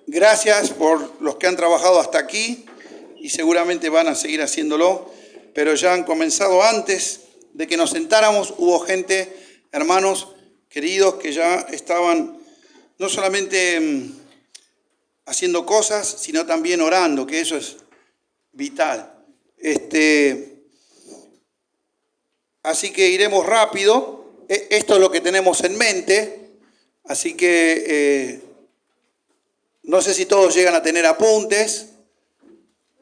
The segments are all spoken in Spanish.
Gracias por los que han trabajado hasta aquí y seguramente van a seguir haciéndolo, pero ya han comenzado antes de que nos sentáramos. Hubo gente, hermanos queridos, que ya estaban no solamente haciendo cosas, sino también orando, que eso es vital. Así que iremos rápido. Esto es lo que tenemos en mente, así que no sé si todos llegan a tener apuntes.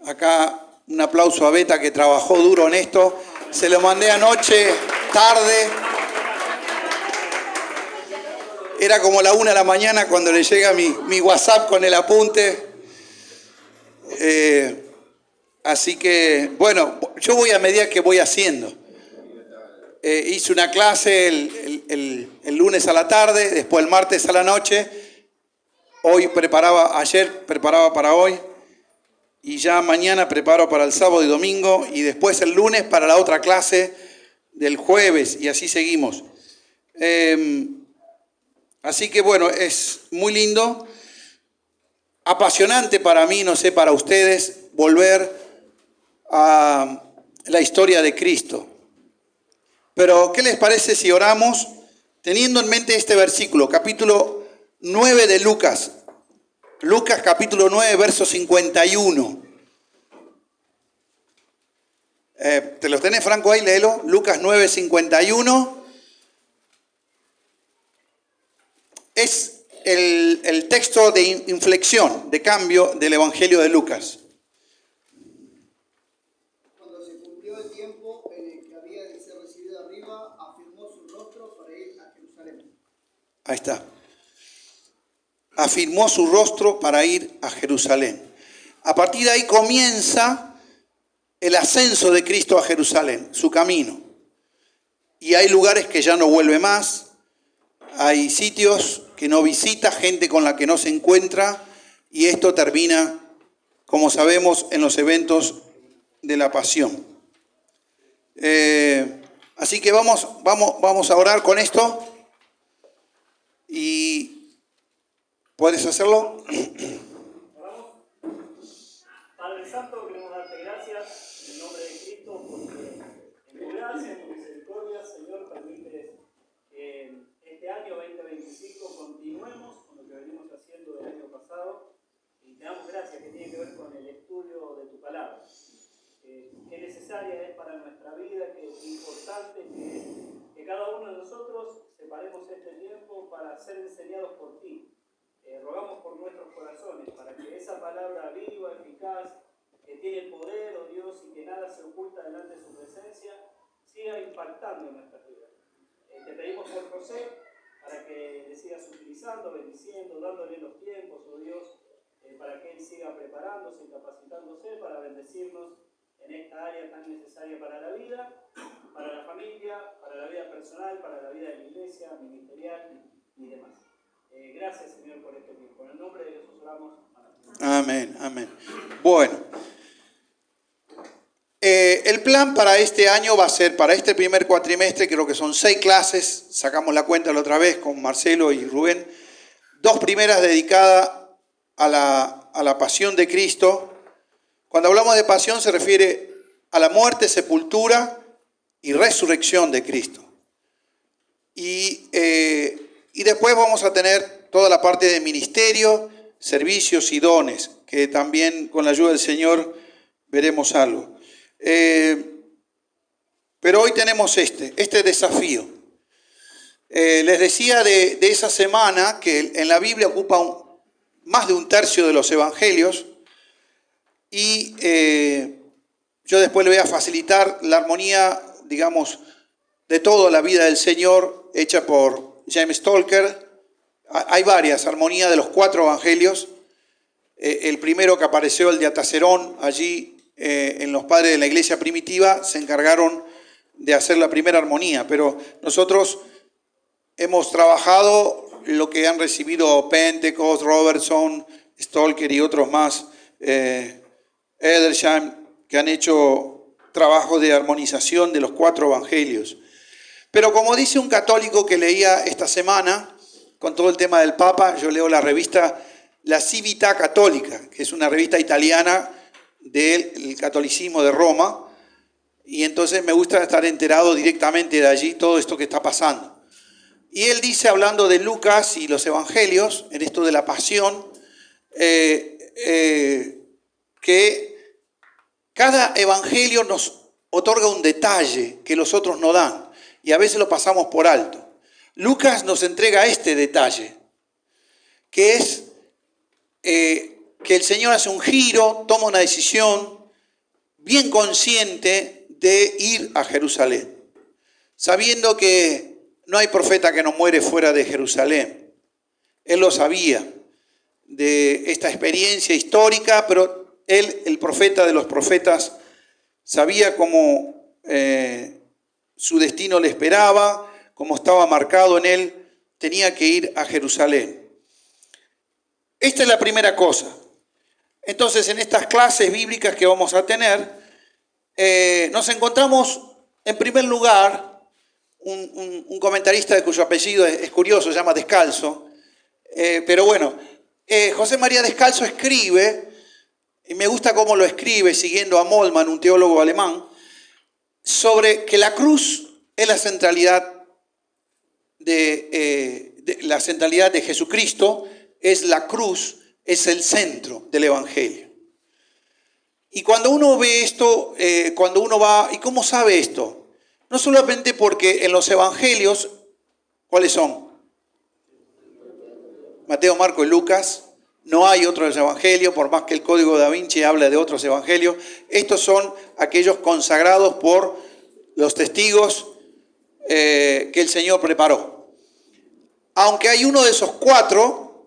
Acá un aplauso a Beta, que trabajó duro en esto. Se lo mandé anoche, tarde. Era como la 1 de la mañana cuando le llega mi WhatsApp con el apunte. Así que, bueno, yo voy a medida que voy haciendo. Hice una clase el lunes a la tarde, después el martes a la noche. Ayer preparaba para hoy. Y ya mañana preparo para el sábado y domingo. Y después el lunes para la otra clase del jueves. Y así seguimos. Así que bueno, es muy lindo. Apasionante para mí, no sé, para ustedes, volver a la historia de Cristo. Pero, ¿qué les parece si oramos teniendo en mente este versículo, capítulo 9 de Lucas? Lucas capítulo 9, verso 51. ¿Te los tenés, Franco, ahí? Léelo. Lucas 9, 51. Es el texto de inflexión, de cambio del Evangelio de Lucas. Cuando se cumplió el tiempo en el que había de ser recibido arriba, afirmó su rostro para ir a Jerusalén. Ahí está. Afirmó su rostro para ir a Jerusalén. A partir de ahí comienza el ascenso de Cristo a Jerusalén, su camino. Y hay lugares que ya no vuelve más, hay sitios que no visita, gente con la que no se encuentra, y esto termina, como sabemos, en los eventos de la pasión. Así que vamos a orar con esto. ¿Y puedes hacerlo? Padre Santo, queremos darte gracias en el nombre de Cristo, porque en tu gracia, en tu misericordia, Señor, permites que este año 2025 continuemos con lo que venimos haciendo del año pasado, y te damos gracias, que tiene que ver con el estudio de tu palabra. Qué necesaria es para nuestra vida, que es importante que cada uno de nosotros separemos este tiempo para ser enseñados por ti. Rogamos por nuestros corazones, para que esa palabra viva, eficaz, que tiene poder, oh Dios, y que nada se oculta delante de su presencia, siga impactando en nuestras vidas. Te pedimos por José, para que le sigas utilizando, bendiciendo, dándole los tiempos, oh Dios, para que él siga preparándose y capacitándose para bendecirnos en esta área tan necesaria para la vida, para la familia, para la vida personal, para la vida de la iglesia, ministerial y demás. Gracias, Señor, por este tiempo. En el nombre de Jesús oramos. Amén, amén. Bueno, el plan para este año va a ser, para este primer cuatrimestre, creo que son 6 clases, sacamos la cuenta la otra vez con Marcelo y Rubén, 2 primeras dedicadas a la pasión de Cristo. Cuando hablamos de pasión se refiere a la muerte, sepultura y resurrección de Cristo. Y después vamos a tener toda la parte de ministerio, servicios y dones, que también con la ayuda del Señor veremos algo. Pero hoy tenemos este desafío. Les decía de esa semana que en la Biblia ocupa más de un tercio de los evangelios, y yo después le voy a facilitar la armonía, digamos, de toda la vida del Señor, hecha por James Tolker. Hay varias armonías de los 4 evangelios. El primero que apareció, el de Atacerón, allí en los padres de la iglesia primitiva, se encargaron de hacer la primera armonía. Pero nosotros hemos trabajado lo que han recibido Pentecost, Robertson, Stolker y otros más, Edersheim, que han hecho trabajo de armonización de los 4 evangelios. Pero como dice un católico que leía esta semana, con todo el tema del Papa, yo leo la revista la Civita Católica, que es una revista italiana del catolicismo de Roma, y entonces me gusta estar enterado directamente de allí todo esto que está pasando. Y él dice, hablando de Lucas y los evangelios, en esto de la pasión, que cada evangelio nos otorga un detalle que los otros no dan, y a veces lo pasamos por alto. Lucas nos entrega este detalle, que es que el Señor hace un giro, toma una decisión bien consciente de ir a Jerusalén, sabiendo que no hay profeta que no muere fuera de Jerusalén. Él lo sabía de esta experiencia histórica, pero él, el profeta de los profetas, sabía cómo su destino le esperaba, cómo estaba marcado en él, tenía que ir a Jerusalén. Esta es la primera cosa. Entonces, en estas clases bíblicas que vamos a tener, nos encontramos, en primer lugar, un comentarista cuyo apellido es curioso, se llama Descalzo, pero bueno, José María Descalzo escribe, y me gusta cómo lo escribe, siguiendo a Moltmann, un teólogo alemán, sobre que la cruz es la centralidad de Jesucristo, es la cruz, es el centro del Evangelio. Y cuando uno ve esto, cuando uno va, ¿y cómo sabe esto? No solamente porque en los evangelios, ¿cuáles son? Mateo, Marco y Lucas. No hay otros evangelios, por más que el Código Da Vinci habla de otros evangelios. Estos son aquellos consagrados por los testigos que el Señor preparó. Aunque hay uno de esos cuatro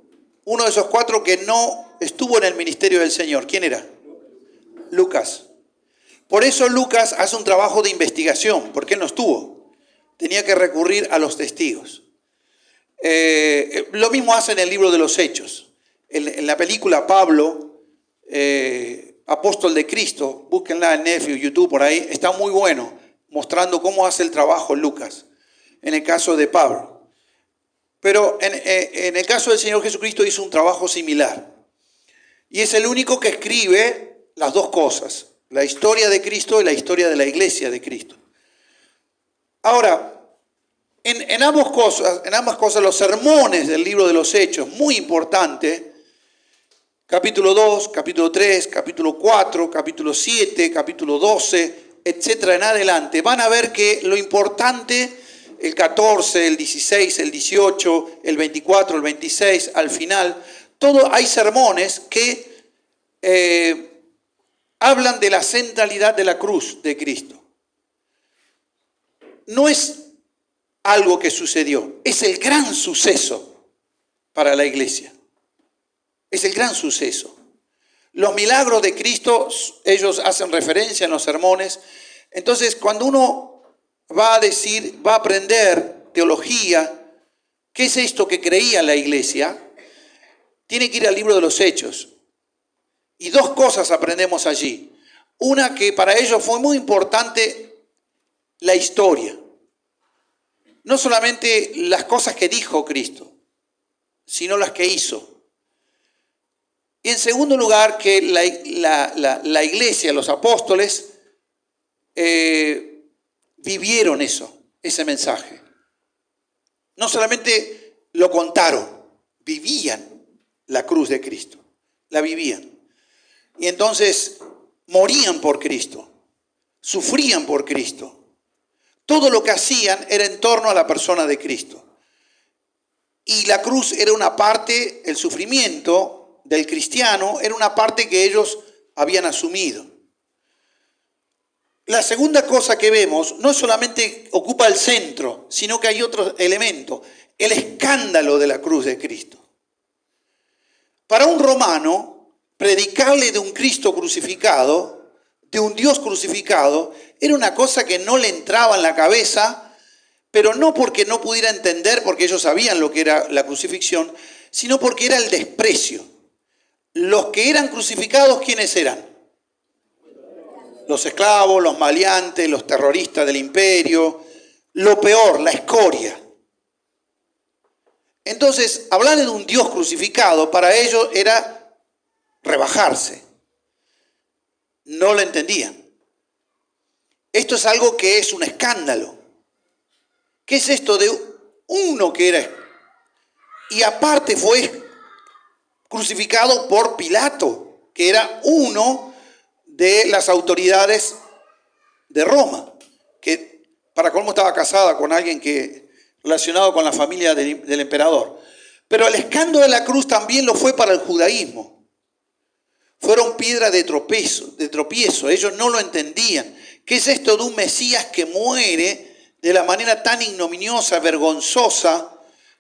que no estuvo en el ministerio del Señor. ¿Quién era? Lucas. Por eso Lucas hace un trabajo de investigación, porque él no estuvo. Tenía que recurrir a los testigos. Lo mismo hace en el libro de los Hechos. En la película Pablo, Apóstol de Cristo, búsquenla en Netflix, YouTube, por ahí, está muy bueno, mostrando cómo hace el trabajo Lucas, en el caso de Pablo. Pero en el caso del Señor Jesucristo hizo un trabajo similar. Y es el único que escribe las dos cosas, la historia de Cristo y la historia de la iglesia de Cristo. Ahora, en ambas cosas, los sermones del libro de los Hechos, muy importante, capítulo 2, capítulo 3, capítulo 4, capítulo 7, capítulo 12, etcétera, en adelante, van a ver que lo importante, el 14, el 16, el 18, el 24, el 26, al final, hay sermones que hablan de la centralidad de la cruz de Cristo. No es algo que sucedió, es el gran suceso para la iglesia. Es el gran suceso. Los milagros de Cristo, ellos hacen referencia en los sermones. Entonces, cuando uno va a aprender teología, ¿qué es esto que creía la iglesia? Tiene que ir al libro de los Hechos. Y dos cosas aprendemos allí. Una, que para ellos fue muy importante la historia. No solamente las cosas que dijo Cristo, sino las que hizo. Y en segundo lugar, que la iglesia, los apóstoles, vivieron ese mensaje. No solamente lo contaron, vivían la cruz de Cristo, la vivían. Y entonces morían por Cristo, sufrían por Cristo. Todo lo que hacían era en torno a la persona de Cristo. Y la cruz era una parte, el sufrimiento del cristiano era una parte que ellos habían asumido. La segunda cosa que vemos no solamente ocupa el centro, sino que hay otro elemento, el escándalo de la cruz de Cristo. Para un romano, predicarle de un Cristo crucificado, de un Dios crucificado, era una cosa que no le entraba en la cabeza, pero no porque no pudiera entender, porque ellos sabían lo que era la crucifixión, sino porque era el desprecio. Los que eran crucificados, ¿quiénes eran? Los esclavos, los maleantes, los terroristas del imperio, lo peor, la escoria. Entonces, hablar de un Dios crucificado para ellos era rebajarse. No lo entendían. Esto es algo que es un escándalo. ¿Qué es esto de uno que era? Y aparte fue crucificado por Pilato, que era uno de las autoridades de Roma, que para colmo estaba casada con alguien que relacionado con la familia del emperador. Pero el escándalo de la cruz también lo fue para el judaísmo. Fueron piedra de tropiezo. Ellos no lo entendían. ¿Qué es esto de un Mesías que muere de la manera tan ignominiosa, vergonzosa,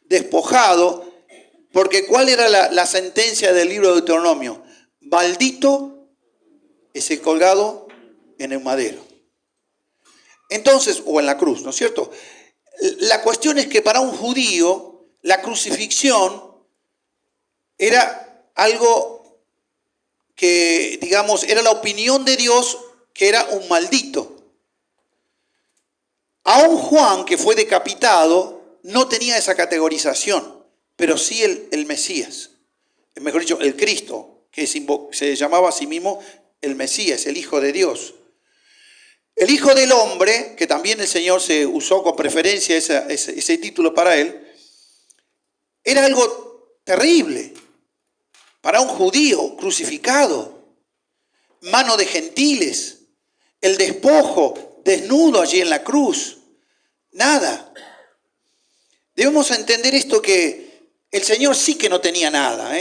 despojado? Porque ¿cuál era la sentencia del libro de Deuteronomio? Maldito es el colgado en el madero. Entonces, o en la cruz, ¿no es cierto? La cuestión es que para un judío la crucifixión era algo que, digamos, era la opinión de Dios que era un maldito. Aún Juan, que fue decapitado, no tenía esa categorización, pero sí el Mesías, mejor dicho, el Cristo, que se llamaba a sí mismo el Mesías, el Hijo de Dios. El Hijo del Hombre, que también el Señor se usó con preferencia ese título para él, era algo terrible para un judío crucificado, mano de gentiles, el despojo, desnudo allí en la cruz, nada. Debemos entender esto, que el Señor sí que no tenía nada,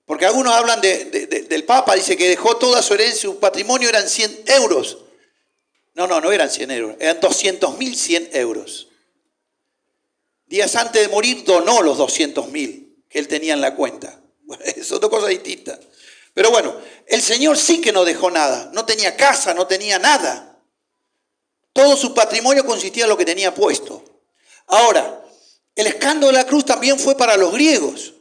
Porque algunos hablan del Papa, dice que dejó toda su herencia, su patrimonio eran 100 euros. No eran 100 euros, eran 200.000 euros. Días antes de morir donó los 200.000 que él tenía en la cuenta. Bueno, son dos cosas distintas. Pero bueno, el Señor sí que no dejó nada. No tenía casa, no tenía nada. Todo su patrimonio consistía en lo que tenía puesto. Ahora, el escándalo de la cruz también fue para los griegos.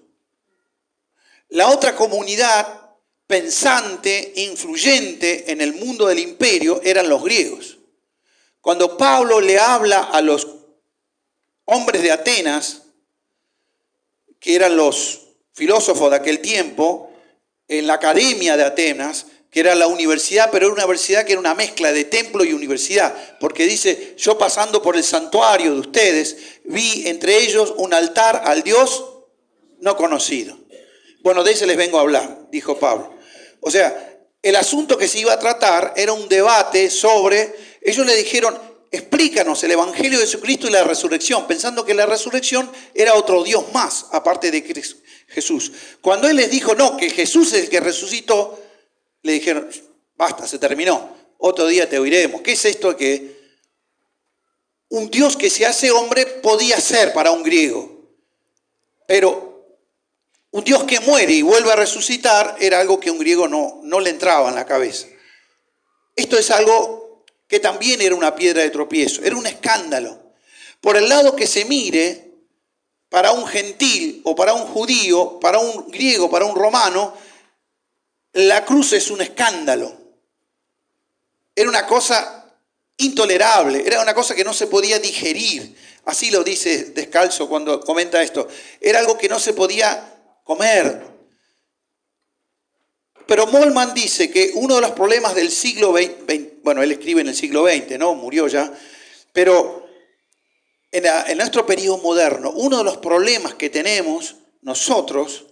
La otra comunidad pensante, influyente en el mundo del imperio eran los griegos. Cuando Pablo le habla a los hombres de Atenas, que eran los filósofos de aquel tiempo, en la academia de Atenas, que era la universidad, pero era una universidad que era una mezcla de templo y universidad, porque dice, yo pasando por el santuario de ustedes, vi entre ellos un altar al Dios no conocido. Bueno, de ese les vengo a hablar, dijo Pablo. O sea, el asunto que se iba a tratar era un debate sobre, ellos le dijeron, explícanos el Evangelio de Jesucristo y la resurrección, pensando que la resurrección era otro Dios más, aparte de Jesús. Cuando él les dijo, no, que Jesús es el que resucitó, le dijeron, basta, se terminó, otro día te oiremos. ¿Qué es esto que un Dios que se hace hombre podía ser para un griego? Pero un Dios que muere y vuelve a resucitar era algo que a un griego no le entraba en la cabeza. Esto es algo que también era una piedra de tropiezo, era un escándalo. Por el lado que se mire, para un gentil o para un judío, para un griego, para un romano, la cruz es un escándalo. Era una cosa intolerable, era una cosa que no se podía digerir. Así lo dice Descalzo cuando comenta esto. Era algo que no se podía comer. Pero Moltmann dice que uno de los problemas del siglo XX, bueno, él escribe en el siglo XX, ¿no? Murió ya, pero en nuestro periodo moderno, uno de los problemas que tenemos nosotros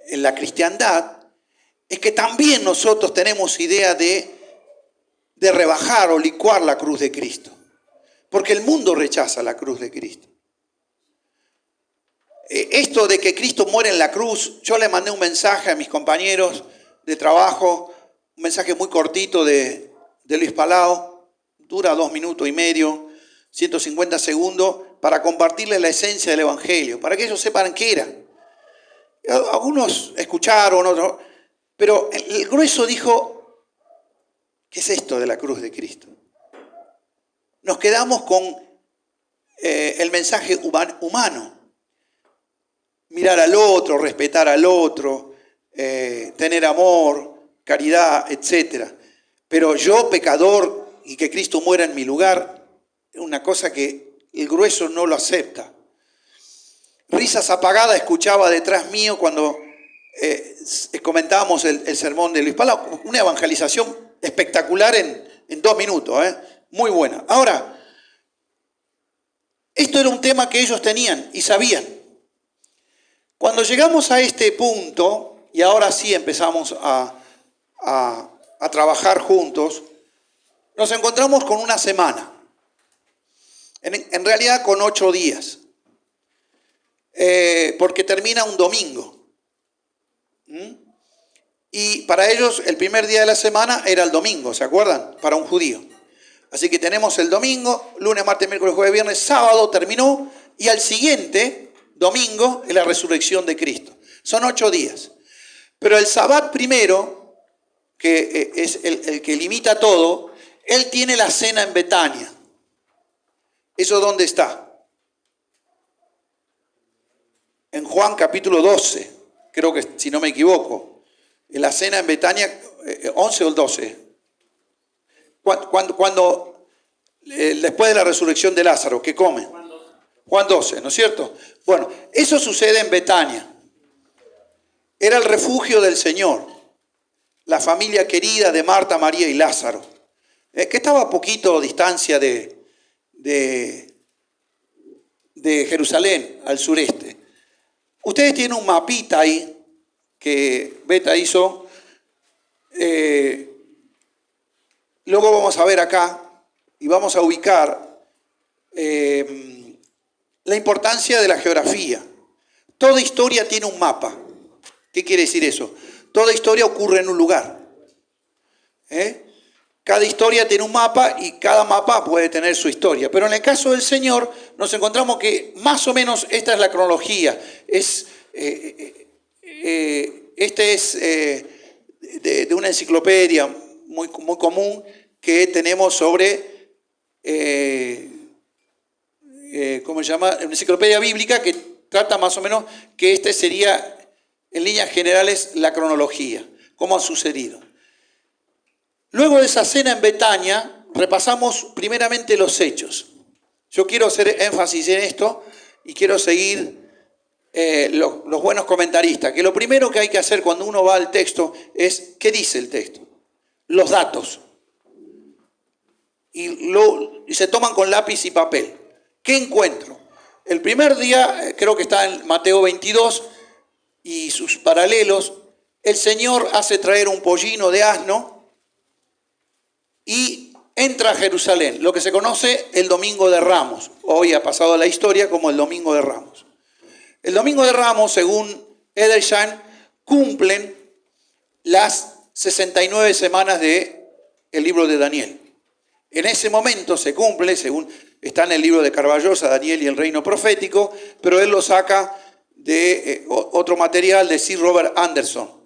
en la cristiandad es que también nosotros tenemos idea de rebajar o licuar la cruz de Cristo. Porque el mundo rechaza la cruz de Cristo. Esto de que Cristo muere en la cruz, yo le mandé un mensaje a mis compañeros de trabajo, un mensaje muy cortito de Luis Palau, dura 2 minutos y medio, 150 segundos, para compartirles la esencia del Evangelio, para que ellos sepan qué era. Algunos escucharon, otros, pero el grueso dijo, ¿qué es esto de la cruz de Cristo? Nos quedamos con el mensaje humano. Mirar al otro, respetar al otro, tener amor, caridad, etc. Pero yo, pecador, y que Cristo muera en mi lugar, es una cosa que el grueso no lo acepta. risas apagadas escuchaba detrás mío cuando comentábamos el sermón de Luis Pala. Una evangelización espectacular en 2 minutos, muy buena. Ahora, esto era un tema que ellos tenían y sabían. Cuando llegamos a este punto, y ahora sí empezamos a trabajar juntos, nos encontramos con una semana. En realidad con 8 días. Porque termina un domingo. Y para ellos el primer día de la semana era el domingo, ¿se acuerdan? Para un judío. Así que tenemos el domingo, lunes, martes, miércoles, jueves, viernes, sábado terminó, y al siguiente domingo es la resurrección de Cristo. Son 8 días. Pero el Sabbat primero, que es el que limita todo, él tiene la cena en Betania. ¿Eso dónde está? En Juan capítulo 12, creo que si no me equivoco. En la cena en Betania, 11 o el 12. Cuando después de la resurrección de Lázaro, ¿qué comen? Juan 12, ¿no es cierto? Bueno, eso sucede en Betania. Era el refugio del Señor, la familia querida de Marta, María y Lázaro, que estaba a poquito distancia de Jerusalén, al sureste. Ustedes tienen un mapita ahí que Beta hizo. Luego vamos a ver acá y vamos a ubicar la importancia de la geografía. Toda historia tiene un mapa. ¿Qué quiere decir eso? Toda historia ocurre en un lugar. Cada historia tiene un mapa y cada mapa puede tener su historia. Pero en el caso del Señor nos encontramos que más o menos esta es la cronología. Este es de una enciclopedia muy común que tenemos sobre, ¿cómo se llama? Una enciclopedia bíblica que trata más o menos que este sería, en líneas generales, la cronología, cómo ha sucedido. Luego de esa cena en Betania, repasamos primeramente los hechos. Yo quiero hacer énfasis en esto y quiero seguir los buenos comentaristas, que lo primero que hay que hacer cuando uno va al texto es, ¿qué dice el texto? Los datos. Y se toman con lápiz y papel. ¿Qué encuentro? El primer día, creo que está en Mateo 22 y sus paralelos, el Señor hace traer un pollino de asno y entra a Jerusalén, lo que se conoce el Domingo de Ramos. Hoy ha pasado a la historia como el Domingo de Ramos. El Domingo de Ramos, según Edersheim, cumplen las 69 semanas del libro de Daniel. En ese momento se cumple, según está en el libro de Carballosa, Daniel y el reino profético, pero él lo saca de otro material de Sir Robert Anderson,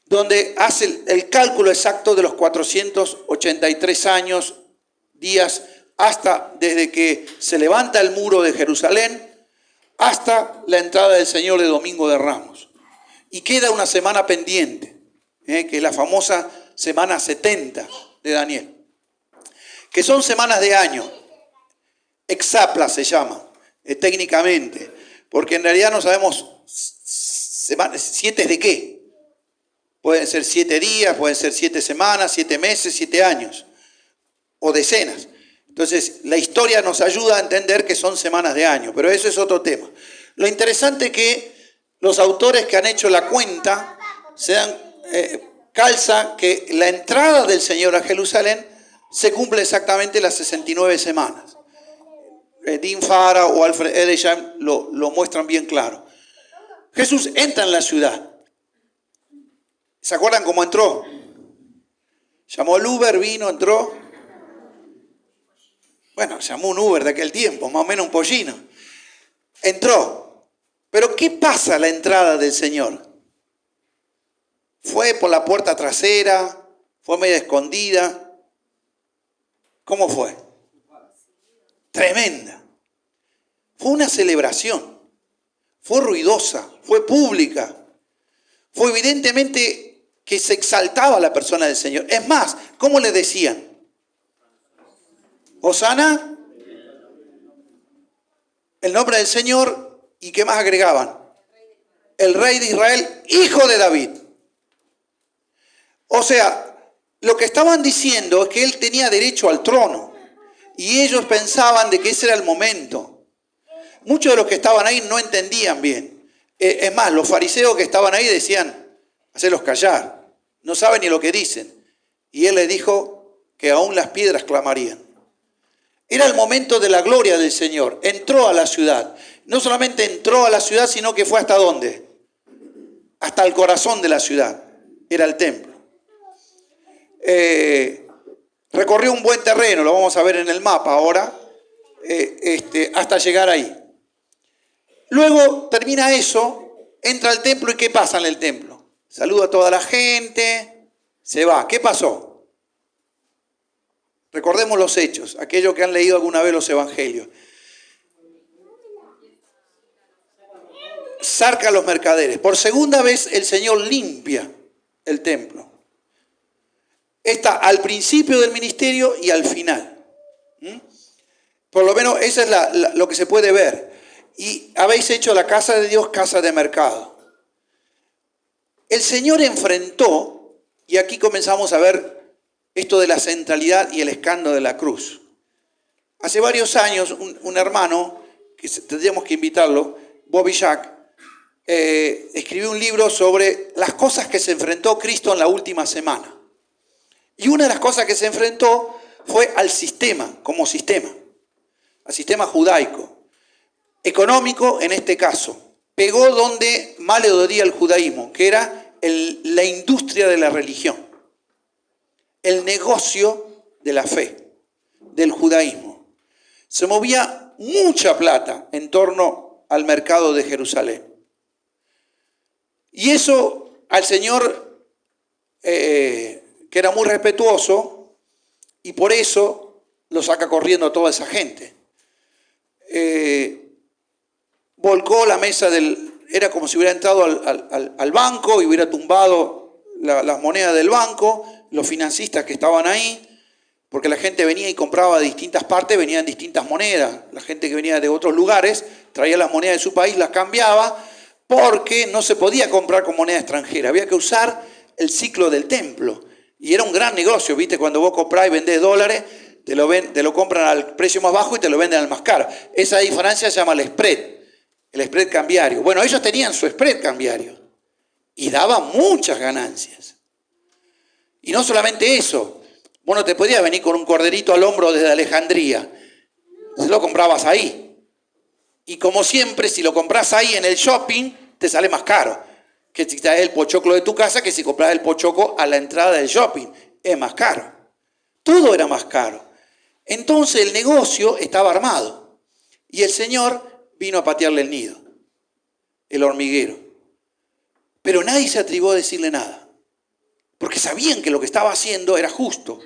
donde hace el cálculo exacto de los 483 años, días, hasta desde que se levanta el muro de Jerusalén hasta la entrada del Señor de Domingo de Ramos. Y queda una semana pendiente, que es la famosa semana 70 de Daniel, que son semanas de año. Hexapla se llama, técnicamente, porque en realidad no sabemos 7 de qué. Pueden ser 7 días, pueden ser 7 semanas, 7 meses, 7 años o decenas. Entonces, la historia nos ayuda a entender que son semanas de año, pero eso es otro tema. Lo interesante es que los autores que han hecho la cuenta calza que la entrada del Señor a Jerusalén se cumple exactamente las 69 semanas. Dean Farah o Alfred Edersheim lo muestran bien claro. Jesús entra en la ciudad. ¿Se acuerdan cómo entró? Llamó el Uber, vino, entró. Bueno, llamó un Uber de aquel tiempo, más o menos un pollino. Entró. Pero ¿qué pasa a la entrada del Señor? ¿Fue por la puerta trasera? ¿Fue media escondida? ¿Cómo fue? Tremenda. Fue una celebración. Fue ruidosa, fue pública. Fue evidentemente que se exaltaba la persona del Señor. Es más, ¿cómo le decían? Hosana, el nombre del Señor ¿Y qué más agregaban? El rey de Israel, hijo de David. O sea, lo que estaban diciendo es que él tenía derecho al trono. Y ellos pensaban de que ese era el momento. Muchos de los que estaban ahí no entendían bien. Es más, los fariseos que estaban ahí decían, hacerlos callar. No saben ni lo que dicen. Y él les dijo que aún las piedras clamarían. Era el momento de la gloria del Señor. Entró a la ciudad. No solamente entró a la ciudad, sino que fue ¿hasta dónde? Hasta el corazón de la ciudad. Era el templo. Recorrió un buen terreno, lo vamos a ver en el mapa ahora, hasta llegar ahí. Luego termina eso, entra al templo y ¿qué pasa en el templo? Saluda a toda la gente, se va. ¿Qué pasó? Recordemos los hechos, aquellos que han leído alguna vez los evangelios. Sarca a los mercaderes. Por segunda vez el Señor limpia el templo. Está al principio del ministerio y al final. Por lo menos eso es lo que se puede ver. Y habéis hecho la casa de Dios casa de mercado. El Señor enfrentó, y aquí comenzamos a ver esto de la centralidad y el escándalo de la cruz. Hace varios años un hermano, que tendríamos que invitarlo, Bobby Jack, escribió un libro sobre las cosas que se enfrentó Cristo en la última semana. Y una de las cosas que se enfrentó fue al sistema, como sistema, al sistema judaico, económico en este caso. Pegó donde más le dolía el judaísmo, que era la industria de la religión, el negocio de la fe, del judaísmo. Se movía mucha plata en torno al mercado de Jerusalén. Y eso al Señor, que era muy respetuoso, y por eso lo saca corriendo a toda esa gente. Volcó la mesa era como si hubiera entrado al banco y hubiera tumbado las monedas del banco, los financistas que estaban ahí, porque la gente venía y compraba de distintas partes, venían distintas monedas. La gente que venía de otros lugares traía las monedas de su país, las cambiaba, porque no se podía comprar con moneda extranjera, había que usar el ciclo del templo. Y era un gran negocio, ¿viste? Cuando vos comprás y vendés dólares, te lo compran al precio más bajo y te lo venden al más caro. Esa diferencia se llama el spread cambiario. Bueno, ellos tenían su spread cambiario y daba muchas ganancias. Y no solamente eso, vos no te podías venir con un corderito al hombro desde Alejandría, se lo comprabas ahí. Y como siempre, si lo compras ahí en el shopping, te sale más caro que si traes el pochoclo de tu casa, que si compras el pochoclo a la entrada del shopping. Es más caro. Todo era más caro. Entonces el negocio estaba armado. Y el Señor vino a patearle el nido, el hormiguero. Pero nadie se atrevió a decirle nada, porque sabían que lo que estaba haciendo era justo.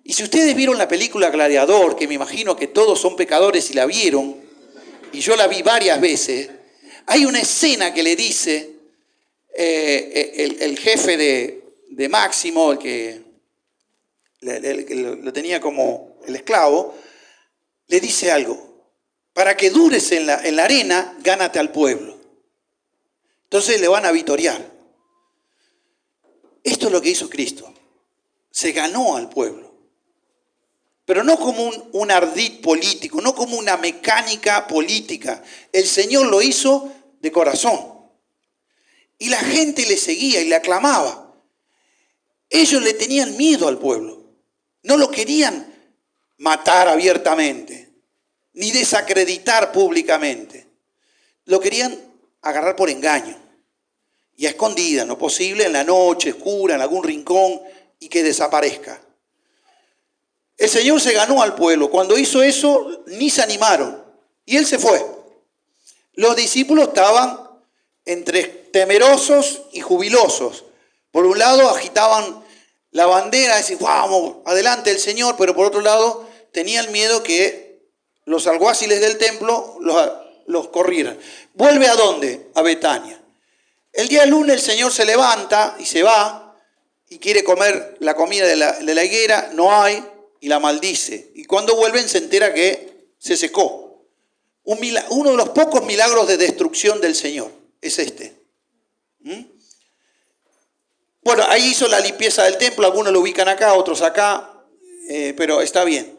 Y si ustedes vieron la película Gladiador, que me imagino que todos son pecadores y la vieron, y yo la vi varias veces, hay una escena que le dice el jefe de Máximo, el que lo tenía como el esclavo, le dice algo: para que dures en la arena, gánate al pueblo. Entonces le van a vitorear. Esto es lo que hizo Cristo. Se ganó al pueblo. Pero no como un ardid político, no como una mecánica política. El Señor lo hizo de corazón. Y la gente le seguía y le aclamaba. Ellos le tenían miedo al pueblo. No lo querían matar abiertamente, ni desacreditar públicamente. Lo querían agarrar por engaño. Y a escondidas, no posible, en la noche, oscura, en algún rincón, y que desaparezca. El Señor se ganó al pueblo. Cuando hizo eso, ni se animaron. Y Él se fue. Los discípulos estaban entre temerosos y jubilosos. Por un lado agitaban la bandera, decían, vamos, adelante el Señor, pero por otro lado tenían miedo que los alguaciles del templo los corrieran. ¿Vuelve a dónde? A Betania. El día lunes el Señor se levanta y se va y quiere comer la comida de la higuera, no hay, y la maldice. Y cuando vuelven se entera que se secó. uno de los pocos milagros de destrucción del Señor. Es este. Bueno, ahí hizo la limpieza del templo. Algunos lo ubican acá, otros acá. Pero está bien.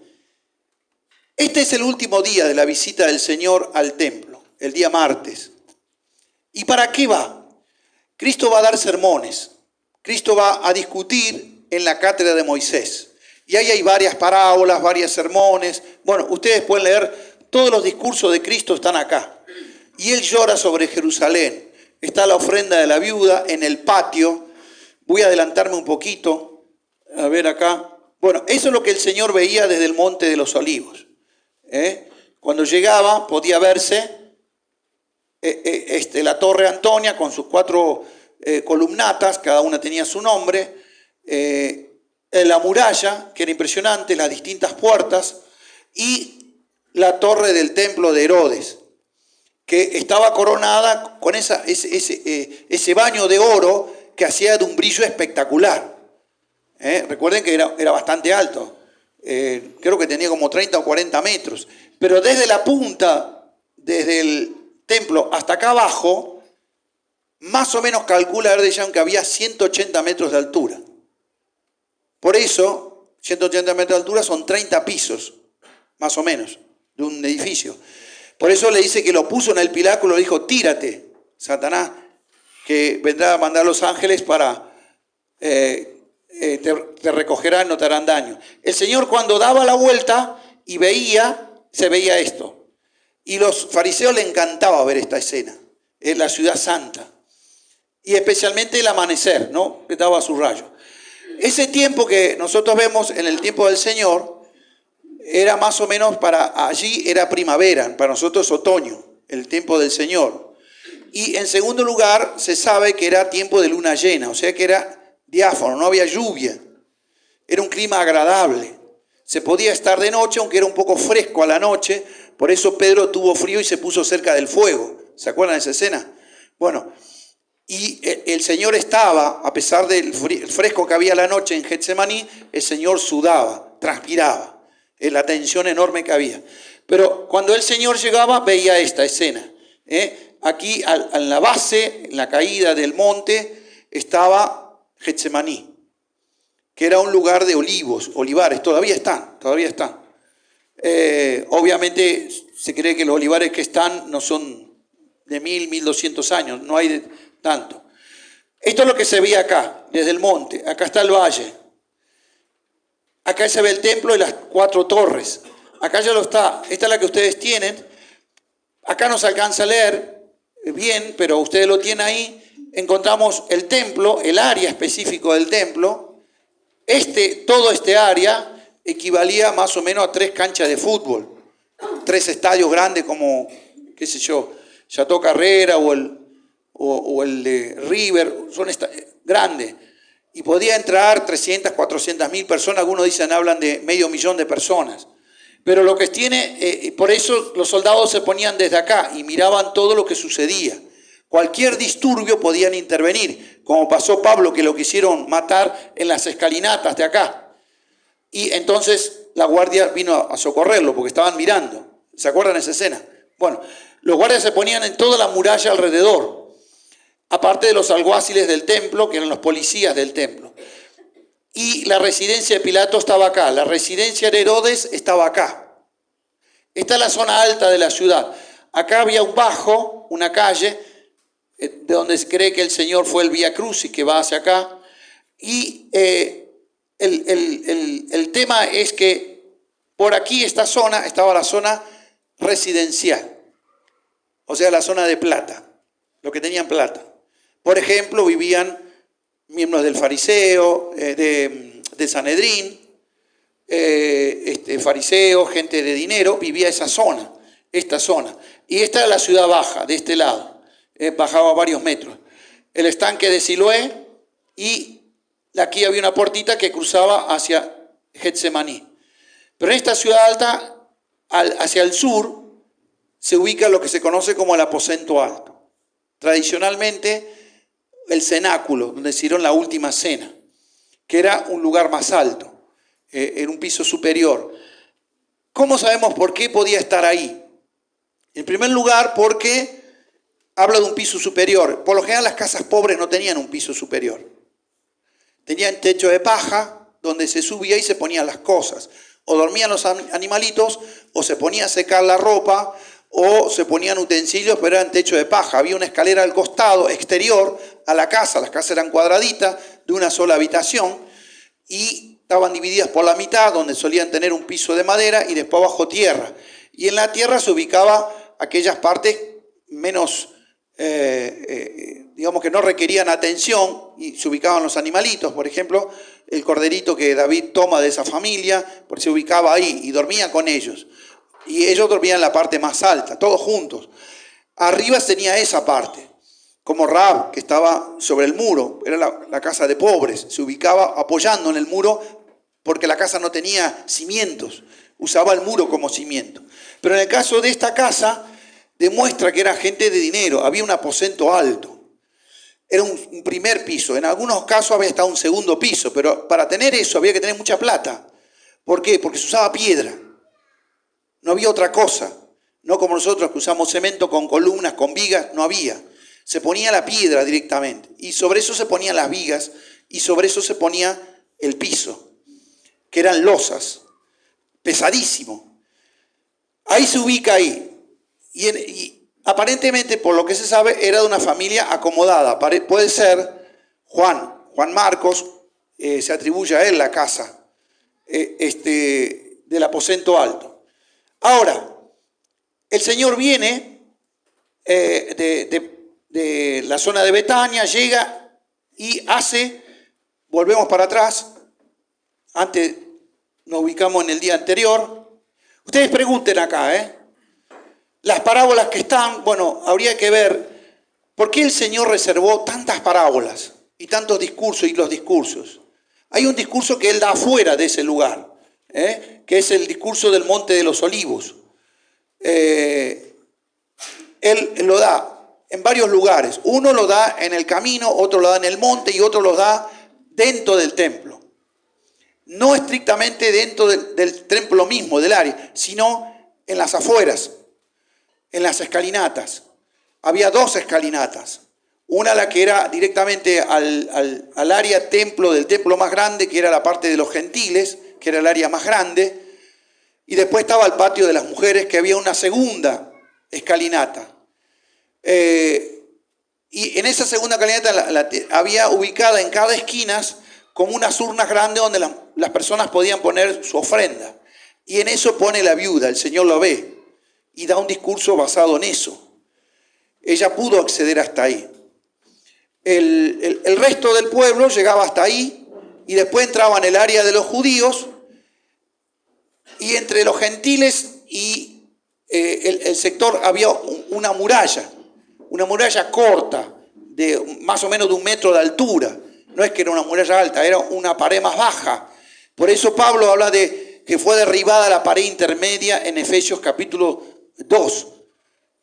Este es el último día de la visita del Señor al templo. El día martes. ¿Y para qué va? Cristo va a dar sermones. Cristo va a discutir en la cátedra de Moisés. Y ahí hay varias parábolas, varios sermones. Bueno, ustedes pueden leer, todos los discursos de Cristo están acá. Y Él llora sobre Jerusalén. Está la ofrenda de la viuda en el patio. Voy a adelantarme un poquito. A ver acá. Bueno, eso es lo que el Señor veía desde el Monte de los Olivos. Cuando llegaba podía verse la Torre Antonia con sus 4 columnatas, cada una tenía su nombre, la muralla, que era impresionante, las distintas puertas, y la torre del templo de Herodes, que estaba coronada con ese baño de oro que hacía de un brillo espectacular. Recuerden que era bastante alto, creo que tenía como 30 o 40 metros, pero desde la punta, desde el templo hasta acá abajo, más o menos calcula Erdős que había 180 metros de altura. Por eso, 180 metros de altura son 30 pisos, más o menos, de un edificio. Por eso le dice que lo puso en el pináculo, le dijo, tírate, Satanás, que vendrá a mandar a los ángeles para... te recogerán, no te harán daño. El Señor cuando daba la vuelta y se veía esto. Y los fariseos le encantaba ver esta escena, en la ciudad santa. Y especialmente el amanecer, ¿no? Que daba su rayo. Ese tiempo que nosotros vemos en el tiempo del Señor, era más o menos allí era primavera, para nosotros otoño, el tiempo del Señor. Y en segundo lugar, se sabe que era tiempo de luna llena, o sea que era diáfano, no había lluvia. Era un clima agradable. Se podía estar de noche, aunque era un poco fresco a la noche. Por eso Pedro tuvo frío y se puso cerca del fuego. ¿Se acuerdan de esa escena? Bueno, y el Señor estaba, a pesar del fresco que había a la noche en Getsemaní, el Señor sudaba, transpiraba. La tensión enorme que había. Pero cuando el Señor llegaba, veía esta escena. Aquí, en la base, en la caída del monte, estaba Getsemaní, que era un lugar de olivares, todavía están. Obviamente se cree que los olivares que están no son de 1200 años, no hay de tanto. Esto es lo que se ve acá, desde el monte. Acá está el valle. Acá se ve el templo y las 4 torres. Acá ya lo está. Esta es la que ustedes tienen. Acá no se alcanza a leer bien, pero ustedes lo tienen ahí. Encontramos el templo, el área específico del templo. Todo este área equivalía más o menos a 3 canchas de fútbol. 3 estadios grandes como, qué sé yo, Chateau Carrera o el de River. Son grandes. Y podía entrar 300, 400 mil personas. Algunos hablan de 500.000 de personas. Pero lo que tiene, por eso los soldados se ponían desde acá y miraban todo lo que sucedía. Cualquier disturbio podían intervenir, como pasó Pablo, que lo quisieron matar en las escalinatas de acá. Y entonces la guardia vino a socorrerlo porque estaban mirando. ¿Se acuerdan de esa escena? Bueno, los guardias se ponían en toda la muralla alrededor. Aparte de los alguaciles del templo, que eran los policías del templo. Y la residencia de Pilato estaba acá. La residencia de Herodes estaba acá. Esta es la zona alta de la ciudad. Acá había un bajo, una calle, de donde se cree que el Señor fue el Vía Crucis, que va hacia acá. Y el tema es que por aquí estaba la zona residencial. O sea, la zona de plata. Los que tenían plata. Por ejemplo, vivían miembros del fariseo, de Sanedrín, fariseos, gente de dinero, vivía esta zona. Y esta era la ciudad baja, de este lado. Bajaba varios metros. El estanque de Siloé y aquí había una puertita que cruzaba hacia Getsemaní. Pero en esta ciudad alta, hacia el sur, se ubica lo que se conoce como el aposento alto. Tradicionalmente, el cenáculo, donde hicieron la última cena, que era un lugar más alto, en un piso superior. ¿Cómo sabemos por qué podía estar ahí? En primer lugar, porque habla de un piso superior. Por lo general las casas pobres no tenían un piso superior. Tenían techo de paja, donde se subía y se ponían las cosas. O dormían los animalitos, o se ponía a secar la ropa, o se ponían utensilios, pero eran techo de paja. Había una escalera al costado, exterior, a la casa. Las casas eran cuadraditas, de una sola habitación, y estaban divididas por la mitad, donde solían tener un piso de madera, y después bajo tierra. Y en la tierra se ubicaba aquellas partes menos, digamos que no requerían atención, y se ubicaban los animalitos, por ejemplo, el corderito que David toma de esa familia, porque se ubicaba ahí y dormía con ellos. Y ellos dormían en la parte más alta, todos juntos. Arriba tenía esa parte, como Rahab, que estaba sobre el muro, era la casa de pobres, se ubicaba apoyando en el muro porque la casa no tenía cimientos, usaba el muro como cimiento. Pero en el caso de esta casa, demuestra que era gente de dinero, había un aposento alto. Era un primer piso, en algunos casos había hasta un segundo piso, pero para tener eso había que tener mucha plata. ¿Por qué? Porque se usaba piedra. No había otra cosa. No como nosotros que usamos cemento con columnas, con vigas, no había. Se ponía la piedra directamente. Y sobre eso se ponían las vigas y sobre eso se ponía el piso, que eran losas. Pesadísimo. Ahí se ubica ahí. Y aparentemente, por lo que se sabe, era de una familia acomodada. Puede ser Juan Marcos, se atribuye a él la casa del aposento alto. Ahora, el Señor viene de la zona de Betania, llega y volvemos para atrás, antes nos ubicamos en el día anterior. Ustedes pregunten acá, las parábolas que están, bueno, habría que ver por qué el Señor reservó tantas parábolas y tantos discursos y los discursos. Hay un discurso que Él da afuera de ese lugar, que es el discurso del Monte de los Olivos. Él lo da en varios lugares. Uno lo da en el camino, otro lo da en el monte y otro lo da dentro del templo. No estrictamente dentro del templo mismo, del área, sino en las afueras, en las escalinatas. Había dos escalinatas. Una la que era directamente al área templo, del templo más grande, que era la parte de los gentiles, que era el área más grande. Y después estaba el patio de las mujeres, que había una segunda escalinata. Y en esa segunda escalinata había ubicada en cada esquina como unas urnas grandes donde las personas podían poner su ofrenda. Y en eso pone la viuda, el Señor lo ve y da un discurso basado en eso. Ella pudo acceder hasta ahí. El resto del pueblo llegaba hasta ahí y después entraba en el área de los judíos, y entre los gentiles y el sector había una muralla corta, de más o menos de 1 metro de altura. No es que era una muralla alta, era una pared más baja. Por eso Pablo habla de que fue derribada la pared intermedia en Efesios capítulo 2.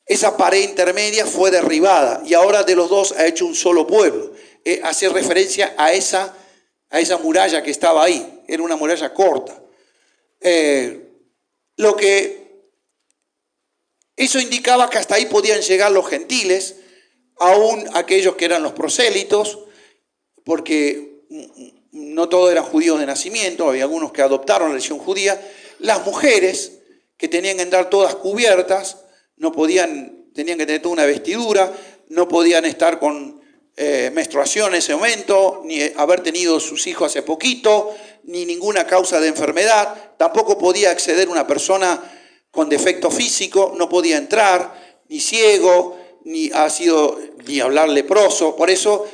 Esa pared intermedia fue derribada y ahora de los dos ha hecho un solo pueblo. Hace referencia a esa muralla que estaba ahí. Era una muralla corta. Eso indicaba que hasta ahí podían llegar los gentiles, aún aquellos que eran los prosélitos, porque no todos eran judíos de nacimiento, había algunos que adoptaron la religión judía. Las mujeres, que tenían que entrar todas cubiertas, tenían que tener toda una vestidura, no podían estar con menstruación en ese momento, ni haber tenido sus hijos hace poquito, ni ninguna causa de enfermedad. Tampoco podía acceder una persona con defecto físico, no podía entrar, ni ciego, ni hablar leproso. Por eso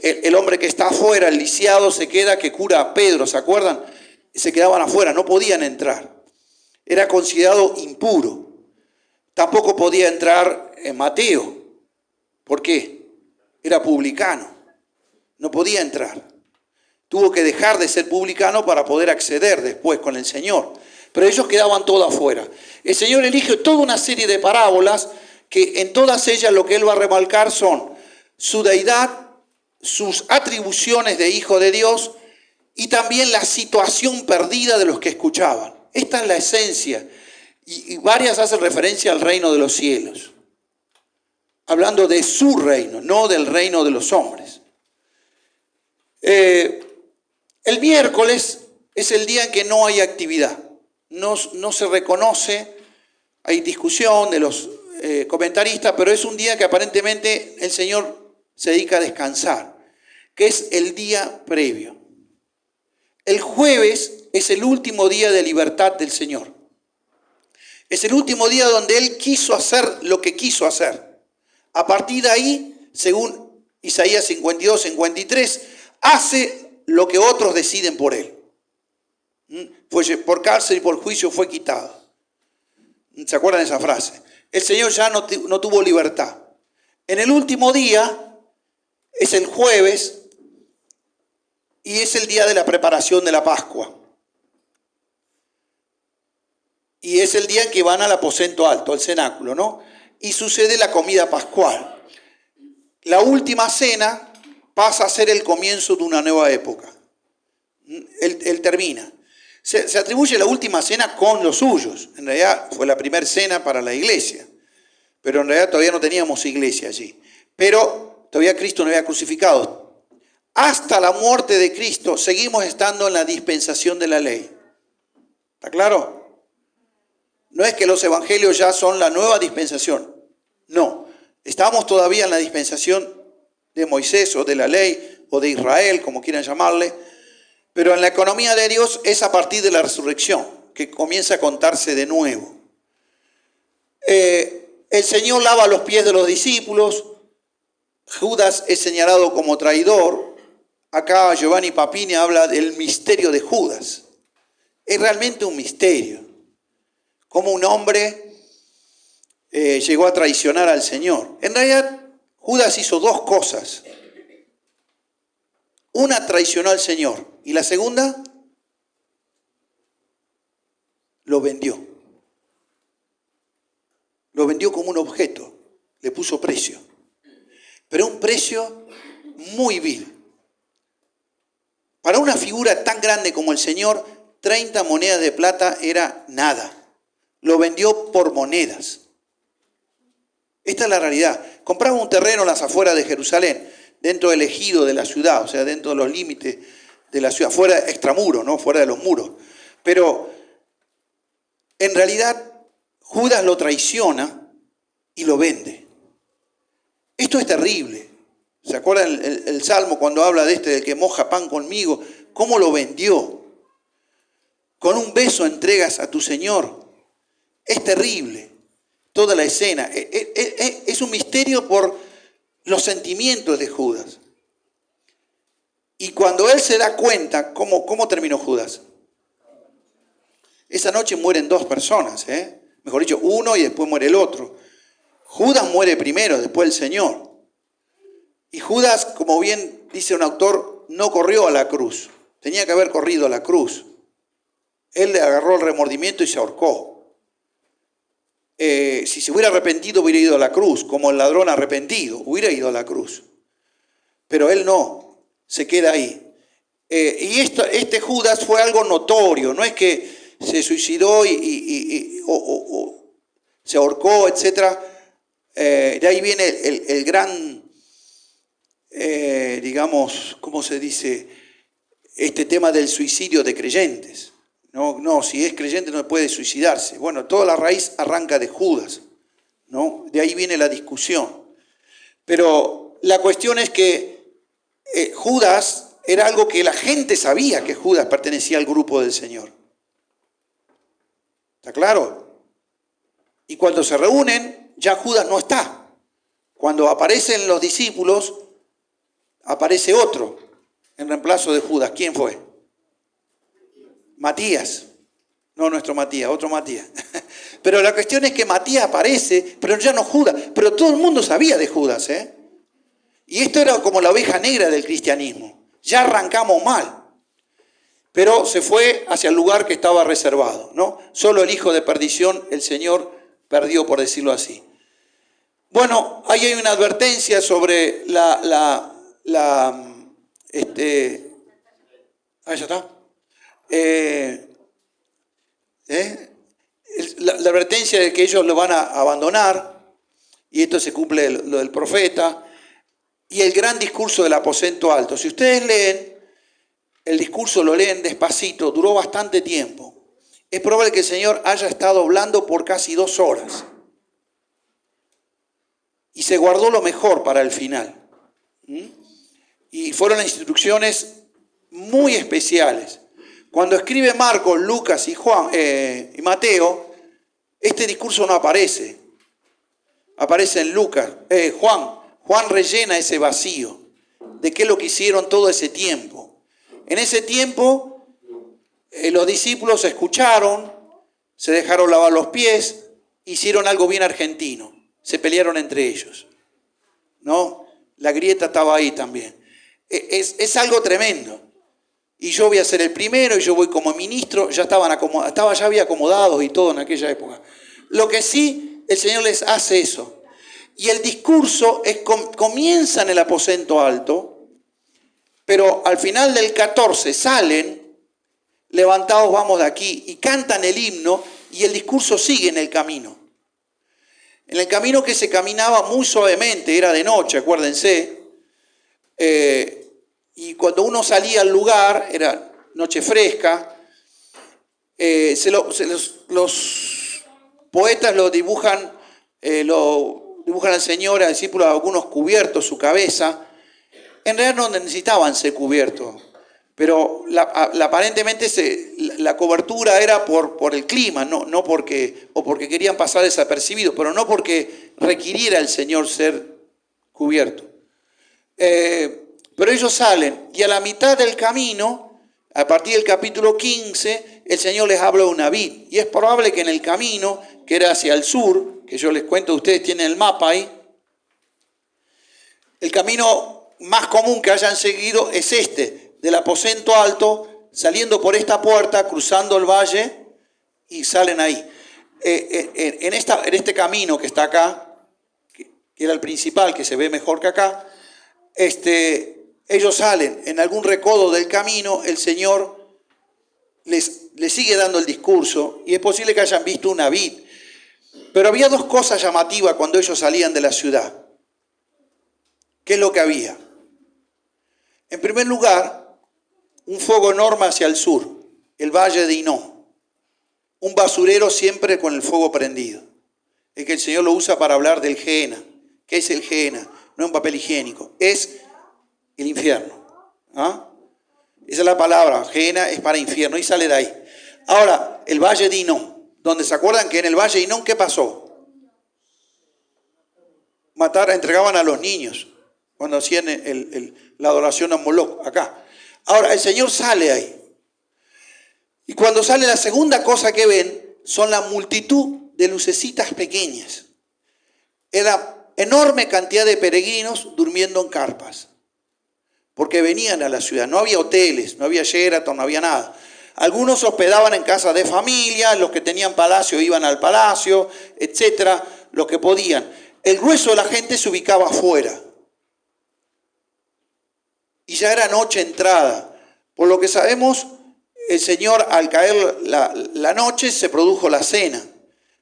el hombre que está afuera, el lisiado, se queda, que cura a Pedro, ¿se acuerdan? Se quedaban afuera, no podían entrar. Era considerado impuro. Tampoco podía entrar en Mateo. ¿Por qué? Era publicano. No podía entrar. Tuvo que dejar de ser publicano para poder acceder después con el Señor. Pero ellos quedaban todos afuera. El Señor elige toda una serie de parábolas que en todas ellas lo que Él va a remarcar son su deidad, sus atribuciones de Hijo de Dios y también la situación perdida de los que escuchaban. Esta es la esencia. y varias hacen referencia al reino de los cielos, hablando de su reino, no del reino de los hombres. El miércoles es el día en que no hay actividad, no se reconoce, hay discusión de los comentaristas, pero es un día que aparentemente el Señor se dedica a descansar, que es el día previo. El jueves es el último día de libertad del Señor. Es el último día donde Él quiso hacer lo que quiso hacer. A partir de ahí, según Isaías 52, 53, hace lo que otros deciden por Él. Pues por cárcel y por juicio fue quitado. ¿Se acuerdan de esa frase? El Señor ya no tuvo libertad. En el último día, es el jueves, y es el día de la preparación de la Pascua. Y es el día en que van al aposento alto, al cenáculo, ¿no? Y sucede la comida pascual. La última cena pasa a ser el comienzo de una nueva época. Él termina. Se atribuye la última cena con los suyos. En realidad fue la primera cena para la iglesia. Pero en realidad todavía no teníamos iglesia allí. Pero todavía Cristo no había crucificado. Hasta la muerte de Cristo seguimos estando en la dispensación de la ley. ¿Está claro? No es que los evangelios ya son la nueva dispensación. No. Estamos todavía en la dispensación de Moisés o de la ley o de Israel, como quieran llamarle. Pero en la economía de Dios es a partir de la resurrección que comienza a contarse de nuevo. El Señor lava los pies de los discípulos. Judas es señalado como traidor. Acá Giovanni Papini habla del misterio de Judas. Es realmente un misterio. Cómo un hombre llegó a traicionar al Señor. En realidad, Judas hizo dos cosas. Una, traicionó al Señor. Y la segunda, lo vendió. Lo vendió como un objeto. Le puso precio. Pero un precio muy vil. Para una figura tan grande como el Señor, 30 monedas de plata era nada. Lo vendió por monedas. Esta es la realidad. Compraba un terreno en las afueras de Jerusalén, dentro del ejido de la ciudad, o sea, dentro de los límites de la ciudad, fuera extramuro, ¿no? Fuera de los muros. Pero en realidad Judas lo traiciona y lo vende. Esto es terrible. ¿Se acuerdan el Salmo cuando habla de del que moja pan conmigo? ¿Cómo lo vendió? Con un beso entregas a tu Señor. Es terrible toda la escena. Es un misterio por los sentimientos de Judas. Y cuando él se da cuenta, ¿cómo terminó Judas? Esa noche mueren dos personas, mejor dicho, uno y después muere el otro. Judas muere primero, después el Señor. Y Judas, como bien dice un autor, no corrió a la cruz. Tenía que haber corrido a la cruz. Él le agarró el remordimiento y se ahorcó. Si se hubiera arrepentido, hubiera ido a la cruz, como el ladrón arrepentido, hubiera ido a la cruz. Pero él no, se queda ahí. Y este Judas fue algo notorio, no es que se suicidó o se ahorcó, etc. De ahí viene el gran, digamos, ¿cómo se dice? Este tema del suicidio de creyentes. No, si es creyente no puede suicidarse. Bueno, toda la raíz arranca de Judas, ¿no? De ahí viene la discusión. Pero la cuestión es que Judas era algo que la gente sabía que Judas pertenecía al grupo del Señor. ¿Está claro? Y cuando se reúnen, ya Judas no está. Cuando aparecen los discípulos, aparece otro en reemplazo de Judas. ¿Quién fue? Matías. No nuestro Matías, otro Matías. Pero la cuestión es que Matías aparece, pero ya no Judas. Pero todo el mundo sabía de Judas, Y esto era como la oveja negra del cristianismo. Ya arrancamos mal. Pero se fue hacia el lugar que estaba reservado, ¿no? Solo el hijo de perdición, el Señor perdió, por decirlo así. Bueno, ahí hay una advertencia sobre ahí ya está. la advertencia de que ellos lo van a abandonar, y esto se cumple lo del profeta, y el gran discurso del aposento alto. Si ustedes leen, el discurso lo leen despacito, duró bastante tiempo. Es probable que el Señor haya estado hablando por casi 2 horas. Y se guardó lo mejor para el final. Y fueron instrucciones muy especiales. Cuando escribe Marcos, Lucas y Juan y Mateo, este discurso no aparece. Aparece en Lucas, Juan. Juan rellena ese vacío de qué es lo que hicieron todo ese tiempo. En ese tiempo, los discípulos escucharon, se dejaron lavar los pies, hicieron algo bien argentino. Se pelearon entre ellos. ¿No? La grieta estaba ahí también. Es algo tremendo. Y yo voy a ser el primero, y yo voy como ministro, ya había acomodados y todo en aquella época. Lo que sí, el Señor les hace eso. Y el discurso comienza en el aposento alto, pero al final del 14 salen, levantados vamos de aquí, y cantan el himno, y el discurso sigue en el camino. En el camino que se caminaba muy suavemente, era de noche, acuérdense, y cuando uno salía al lugar, era noche fresca, los poetas lo dibujan al Señor, al discípulo, algunos cubiertos su cabeza. En realidad no necesitaban ser cubiertos, pero aparentemente la cobertura era por el clima, no porque querían pasar desapercibidos, pero no porque requiriera el Señor ser cubierto. Pero ellos salen, y a la mitad del camino, a partir del capítulo 15, el Señor les habla de una vid. Y es probable que en el camino, que era hacia el sur, que yo les cuento, ustedes tienen el mapa ahí, el camino más común que hayan seguido es este, del aposento alto, saliendo por esta puerta, cruzando el valle, y salen ahí. En este camino que está acá, que era el principal, que se ve mejor que acá, ellos salen en algún recodo del camino, el Señor les sigue dando el discurso, y es posible que hayan visto una vid. Pero había 2 cosas llamativas cuando ellos salían de la ciudad. ¿Qué es lo que había? En primer lugar, un fuego enorme hacia el sur, el valle de Hinnom. Un basurero siempre con el fuego prendido. Es que el Señor lo usa para hablar del Gehenna. ¿Qué es el Gehenna? No es un papel higiénico, es el infierno. ¿Ah? Esa es la palabra, Gehenna es para infierno, y sale de ahí. Ahora, el valle de Hinnom, donde se acuerdan que en el valle de Hinnom, ¿qué pasó? Entregaban a los niños cuando hacían la adoración a Moloch, acá. Ahora, el Señor sale ahí. Y cuando sale, la segunda cosa que ven son la multitud de lucecitas pequeñas. Era enorme cantidad de peregrinos durmiendo en carpas. Porque venían a la ciudad. No había hoteles, no había Sheraton, no había nada. Algunos se hospedaban en casas de familia, los que tenían palacio iban al palacio, etcétera, los que podían. El grueso de la gente se ubicaba afuera. Y ya era noche entrada. Por lo que sabemos, el Señor, al caer la noche, se produjo la cena.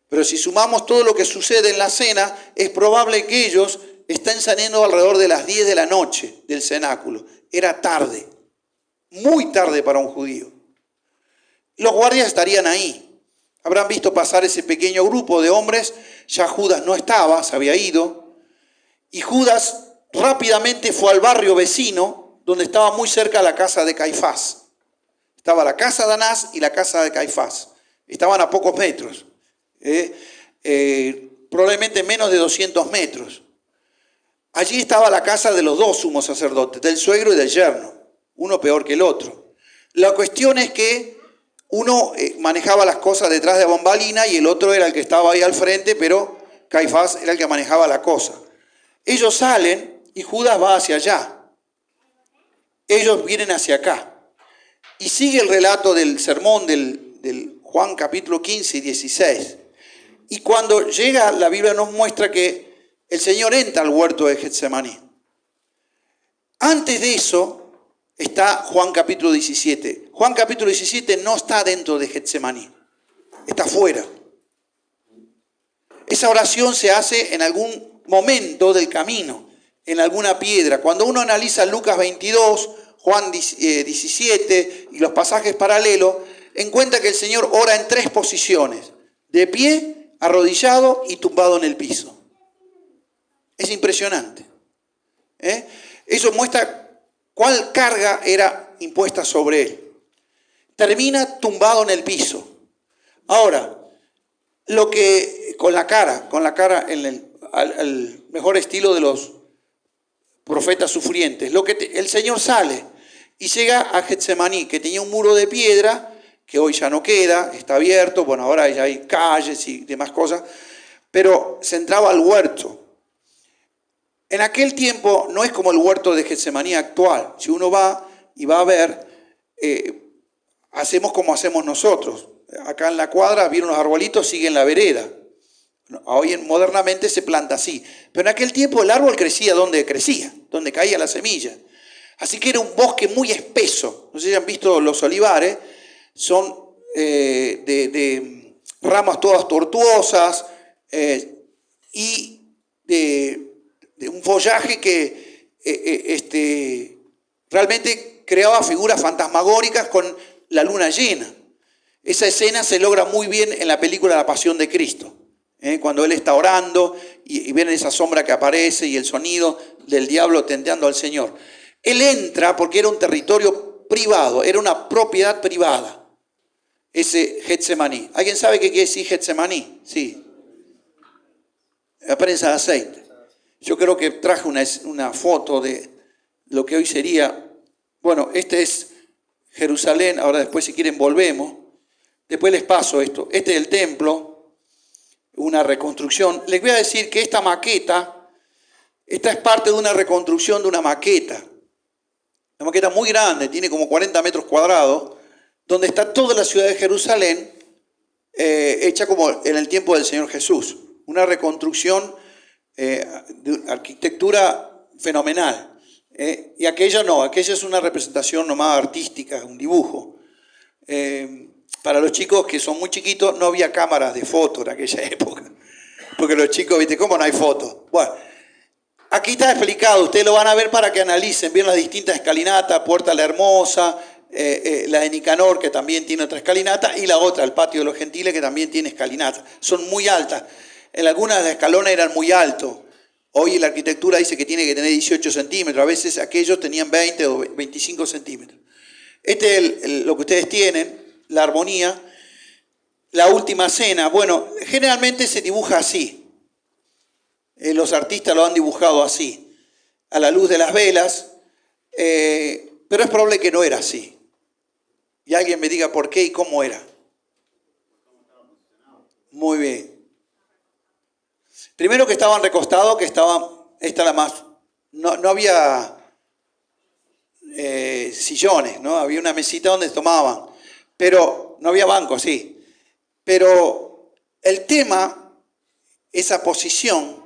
Pero si sumamos todo lo que sucede en la cena, es probable que ellos estén saliendo alrededor de las 10 de la noche del cenáculo. Era tarde, muy tarde para un judío. Los guardias estarían ahí. Habrán visto pasar ese pequeño grupo de hombres. Ya Judas no estaba, se había ido. Y Judas rápidamente fue al barrio vecino, donde estaba muy cerca la casa de Caifás. Estaba la casa de Anás y la casa de Caifás. Estaban a pocos metros. Probablemente menos de 200 metros. Allí estaba la casa de los 2 sumos sacerdotes, del suegro y del yerno. Uno peor que el otro. La cuestión es que uno manejaba las cosas detrás de bambalina y el otro era el que estaba ahí al frente, pero Caifás era el que manejaba la cosa. Ellos salen y Judas va hacia allá. Ellos vienen hacia acá. Y sigue el relato del sermón del Juan capítulo 15 y 16. Y cuando llega, la Biblia nos muestra que el Señor entra al huerto de Getsemaní. Antes de eso está Juan capítulo 17. Juan capítulo 17 no está dentro de Getsemaní, está fuera. Esa oración se hace en algún momento del camino, en alguna piedra. Cuando uno analiza Lucas 22, Juan 17 y los pasajes paralelos, encuentra que el Señor ora en 3 posiciones: de pie, arrodillado y tumbado en el piso. Es impresionante. Eso muestra cuál carga era impuesta sobre él. Termina tumbado en el piso. Ahora, lo que con la cara al mejor estilo de los profetas sufrientes, el Señor sale y llega a Getsemaní, que tenía un muro de piedra, que hoy ya no queda, está abierto, bueno, ahora ya hay calles y demás cosas, pero se entraba al huerto. En aquel tiempo no es como el huerto de Getsemaní actual. Si uno va y va a ver, hacemos como hacemos nosotros. Acá en la cuadra vieron los arbolitos, siguen la vereda. Hoy modernamente se planta así. Pero en aquel tiempo el árbol crecía, donde caía la semilla. Así que era un bosque muy espeso. No sé si han visto los olivares. Son de ramas todas tortuosas y de un follaje que realmente creaba figuras fantasmagóricas con la luna llena. Esa escena se logra muy bien en la película La Pasión de Cristo, cuando Él está orando y ven esa sombra que aparece y el sonido del diablo tenteando al Señor. Él entra porque era un territorio privado, era una propiedad privada, ese Getsemaní. ¿Alguien sabe qué quiere decir Getsemaní? Sí. La prensa de aceite. Yo creo que traje una foto de lo que hoy sería, bueno, este es Jerusalén, ahora después si quieren volvemos, después les paso esto. Este es el templo, una reconstrucción. Les voy a decir que esta maqueta, esta es parte de una reconstrucción de una maqueta. Una maqueta muy grande, tiene como 40 metros cuadrados, donde está toda la ciudad de Jerusalén, hecha como en el tiempo del Señor Jesús. Una reconstrucción de arquitectura fenomenal. Y aquella no, aquella es una representación nomás artística, un dibujo. Para los chicos que son muy chiquitos, no había cámaras de foto en aquella época. Porque los chicos, ¿viste cómo no hay fotos? Bueno, aquí está explicado, ustedes lo van a ver para que analicen bien las distintas escalinatas: Puerta la Hermosa, la de Nicanor, que también tiene otra escalinata, y la otra, el Patio de los Gentiles, que también tiene escalinata. Son muy altas. En algunas de las escalones eran muy altos. Hoy la arquitectura dice que tiene que tener 18 centímetros. A veces aquellos tenían 20 o 25 centímetros. Este es lo que ustedes tienen, la armonía. La última cena, bueno, generalmente se dibuja así. Los artistas lo han dibujado así, a la luz de las velas. Pero es probable que no era así. Y alguien me diga por qué y cómo era. Muy bien. Primero que estaban recostados, esta la más, no había sillones, ¿no? Había una mesita donde tomaban, pero no había bancos, sí. Pero el tema, esa posición,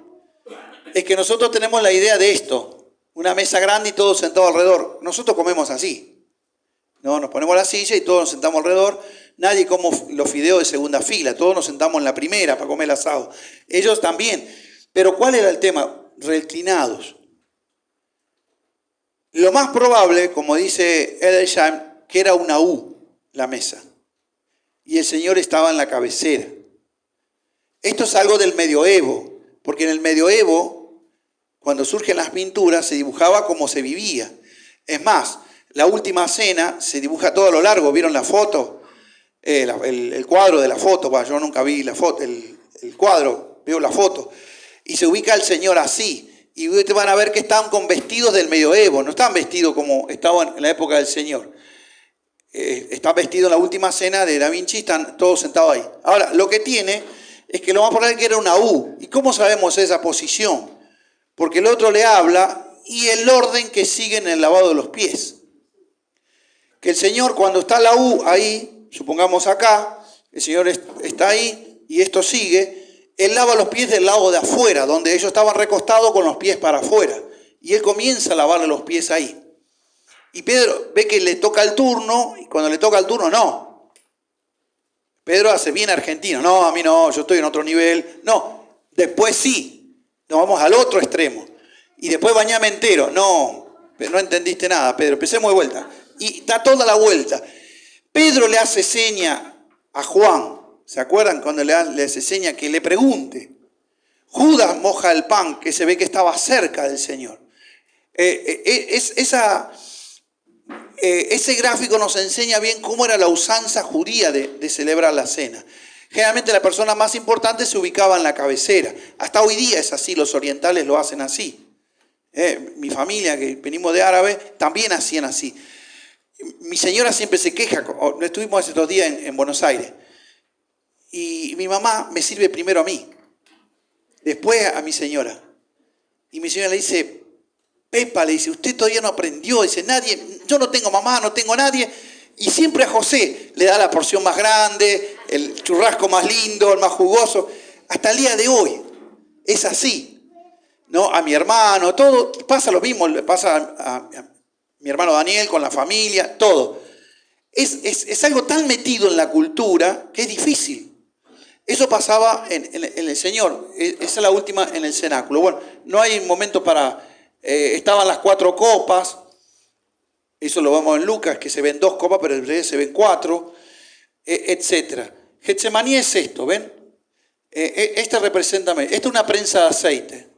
es que nosotros tenemos la idea de esto, una mesa grande y todos sentados alrededor. Nosotros comemos así, ¿no? Nos ponemos la silla y todos nos sentamos alrededor. Nadie come los fideos de segunda fila, todos nos sentamos en la primera para comer el asado. Ellos también. Pero ¿cuál era el tema? Reclinados. Lo más probable, como dice Edersheim, que era una U la mesa. Y el Señor estaba en la cabecera. Esto es algo del medioevo, porque en el medioevo, cuando surgen las pinturas, se dibujaba como se vivía. Es más, la última cena se dibuja todo a lo largo. ¿Vieron la foto? El cuadro de la foto, bueno, yo nunca vi la foto, el cuadro, veo la foto, y se ubica el Señor así, y ustedes van a ver que están con vestidos del medioevo, no están vestidos como estaban en la época del Señor. Están vestidos en la última cena de Da Vinci, están todos sentados ahí. Ahora, lo que tiene es que lo más probable es que era una U. ¿Y cómo sabemos esa posición? Porque el otro le habla y el orden que sigue en el lavado de los pies. Que el Señor, cuando está la U ahí, supongamos acá, el Señor está ahí y esto sigue, Él lava los pies del lado de afuera, donde ellos estaban recostados con los pies para afuera. Y Él comienza a lavarle los pies ahí. Y Pedro ve que le toca el turno, y cuando le toca el turno, no. Pedro hace bien argentino. No, a mí no, yo estoy en otro nivel. No, Después sí, nos vamos al otro extremo. Y después bañame entero. No, no entendiste nada, Pedro. Empecemos de vuelta. Y da toda la vuelta. Pedro le hace seña a Juan. ¿Se acuerdan cuando le hace seña que le pregunte? Judas moja el pan, que se ve que estaba cerca del Señor. Ese gráfico nos enseña bien cómo era la usanza judía de celebrar la cena. Generalmente la persona más importante se ubicaba en la cabecera. Hasta hoy día es así, los orientales lo hacen así. Mi familia, que venimos de árabe, también hacían así. Mi señora siempre se queja, estuvimos hace 2 días en Buenos Aires, y mi mamá me sirve primero a mí, después a mi señora. Y mi señora le dice, Pepa, le dice, usted todavía no aprendió, dice, yo no tengo mamá, no tengo nadie, y siempre a José le da la porción más grande, el churrasco más lindo, el más jugoso, hasta el día de hoy, es así, ¿no? A mi hermano, todo, pasa lo mismo, le pasa a mi hermano Daniel con la familia, todo. Es algo tan metido en la cultura que es difícil. Eso pasaba en el Señor, esa es la última en el cenáculo. Bueno, no hay momento para... estaban las 4 copas, eso lo vemos en Lucas, que se ven 2 copas, pero en realidad se ven 4, etc. Getsemaní es esto, ¿ven? Este representa, esta es una prensa de aceite.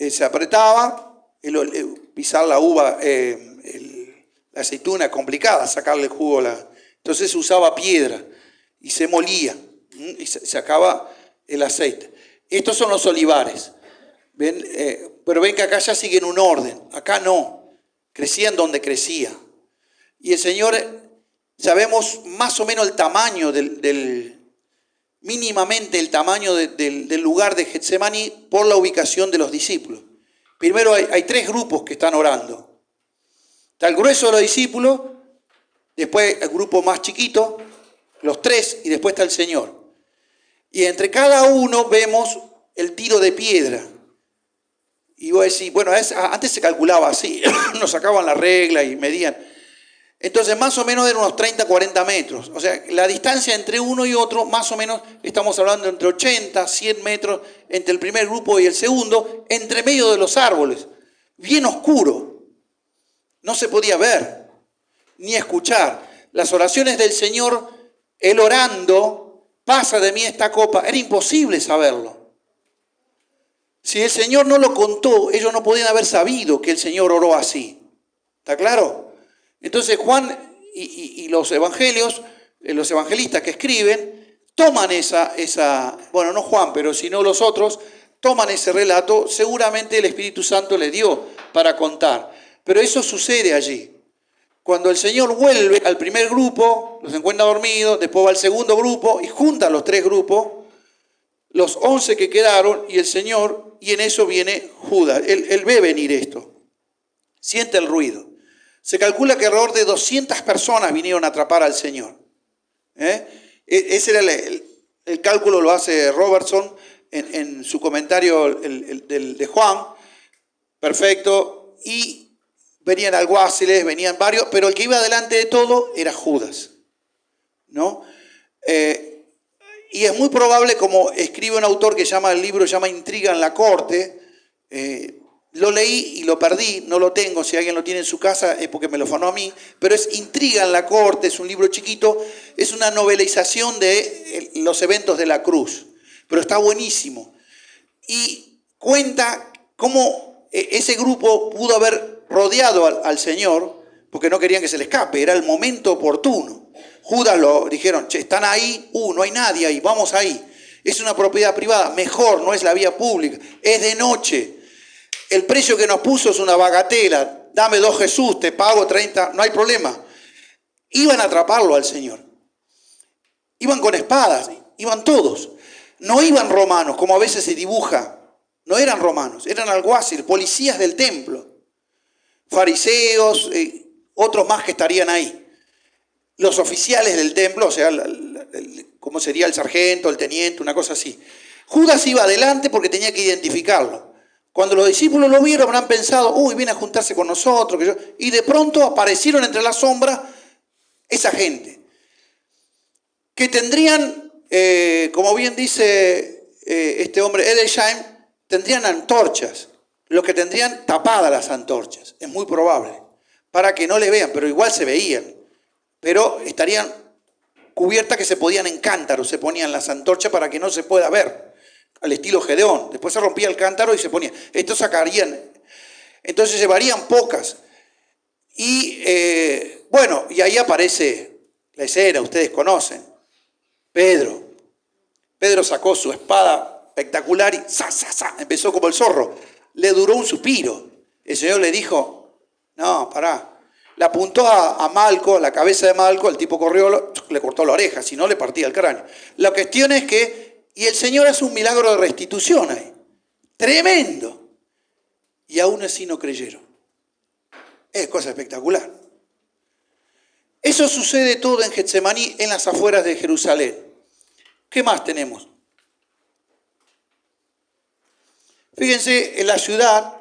Se apretaba, pisar la uva, la aceituna, complicada, sacarle el jugo. Entonces se usaba piedra y se molía y se sacaba el aceite. Estos son los olivares. ¿Ven? Pero ven que acá ya siguen un orden. Acá no. Crecían donde crecía. Y el Señor, sabemos más o menos el tamaño mínimamente el tamaño del lugar de Getsemaní por la ubicación de los discípulos. Primero hay 3 grupos que están orando. Está el grueso de los discípulos, después el grupo más chiquito, los 3, y después está el Señor. Y entre cada uno vemos el tiro de piedra. Y vos decís, bueno, antes se calculaba así, nos sacaban la regla y medían. Entonces, más o menos eran unos 30, 40 metros. O sea, la distancia entre uno y otro, más o menos, estamos hablando entre 80, 100 metros entre el primer grupo y el segundo, entre medio de los árboles. Bien oscuro. No se podía ver, ni escuchar. Las oraciones del Señor, Él orando, pasa de mí esta copa, era imposible saberlo. Si el Señor no lo contó, ellos no podían haber sabido que el Señor oró así. ¿Está claro? Entonces Juan y los evangelios, los evangelistas que escriben, toman bueno, no Juan, pero sino los otros, toman ese relato, seguramente el Espíritu Santo le dio para contar. Pero eso sucede allí. Cuando el Señor vuelve al primer grupo, los encuentra dormidos, después va al segundo grupo y junta los 3 grupos, los 11 que quedaron y el Señor, y en eso viene Judas. Él ve venir esto, siente el ruido. Se calcula que alrededor de 200 personas vinieron a atrapar al Señor. Ese era el cálculo, lo hace Robertson en su comentario de Juan. Perfecto. Y venían alguaciles, venían varios, pero el que iba delante de todo era Judas, ¿no? Y es muy probable, como escribe un autor que el libro llama Intriga en la corte, lo leí y lo perdí, no lo tengo, si alguien lo tiene en su casa es porque me lo fonó a mí, pero es Intriga en la corte, es un libro chiquito, es una novelización de los eventos de la cruz, pero está buenísimo. Y cuenta cómo ese grupo pudo haber rodeado al Señor, porque no querían que se le escape, era el momento oportuno. Judas lo dijeron, che, están ahí, no hay nadie ahí, vamos ahí. Es una propiedad privada, mejor, no es la vía pública, es de noche. El precio que nos puso es una bagatela, dame 2 Jesús, te pago 30, no hay problema. Iban a atraparlo al Señor. Iban con espadas, iban todos. No iban romanos, como a veces se dibuja. No eran romanos, eran alguaciles, policías del templo. Fariseos, otros más que estarían ahí. Los oficiales del templo, o sea, ¿cómo sería el sargento, el teniente, una cosa así? Judas iba adelante porque tenía que identificarlo. Cuando los discípulos lo vieron, habrán pensado, viene a juntarse con nosotros. Y de pronto aparecieron entre las sombras esa gente. Que tendrían, como bien dice este hombre Edersheim, tendrían antorchas. Los que tendrían tapadas las antorchas, es muy probable, para que no le vean, pero igual se veían. Pero estarían cubiertas, que se podían en cántaros, se ponían las antorchas para que no se pueda ver, al estilo Gedeón. Después se rompía el cántaro y se ponía. Estos sacarían, entonces llevarían pocas. Y bueno, y ahí aparece la escena, ustedes conocen. Pedro sacó su espada espectacular y empezó como el zorro. Le duró un suspiro. El Señor le dijo, no, pará. Le apuntó a Malco, a la cabeza de Malco, el tipo corrió, le cortó la oreja, si no le partía el cráneo. La cuestión es que, y el Señor hace un milagro de restitución ahí. Tremendo. Y aún así no creyeron. Es cosa espectacular. Eso sucede todo en Getsemaní, en las afueras de Jerusalén. ¿Qué más tenemos? Fíjense, en la ciudad,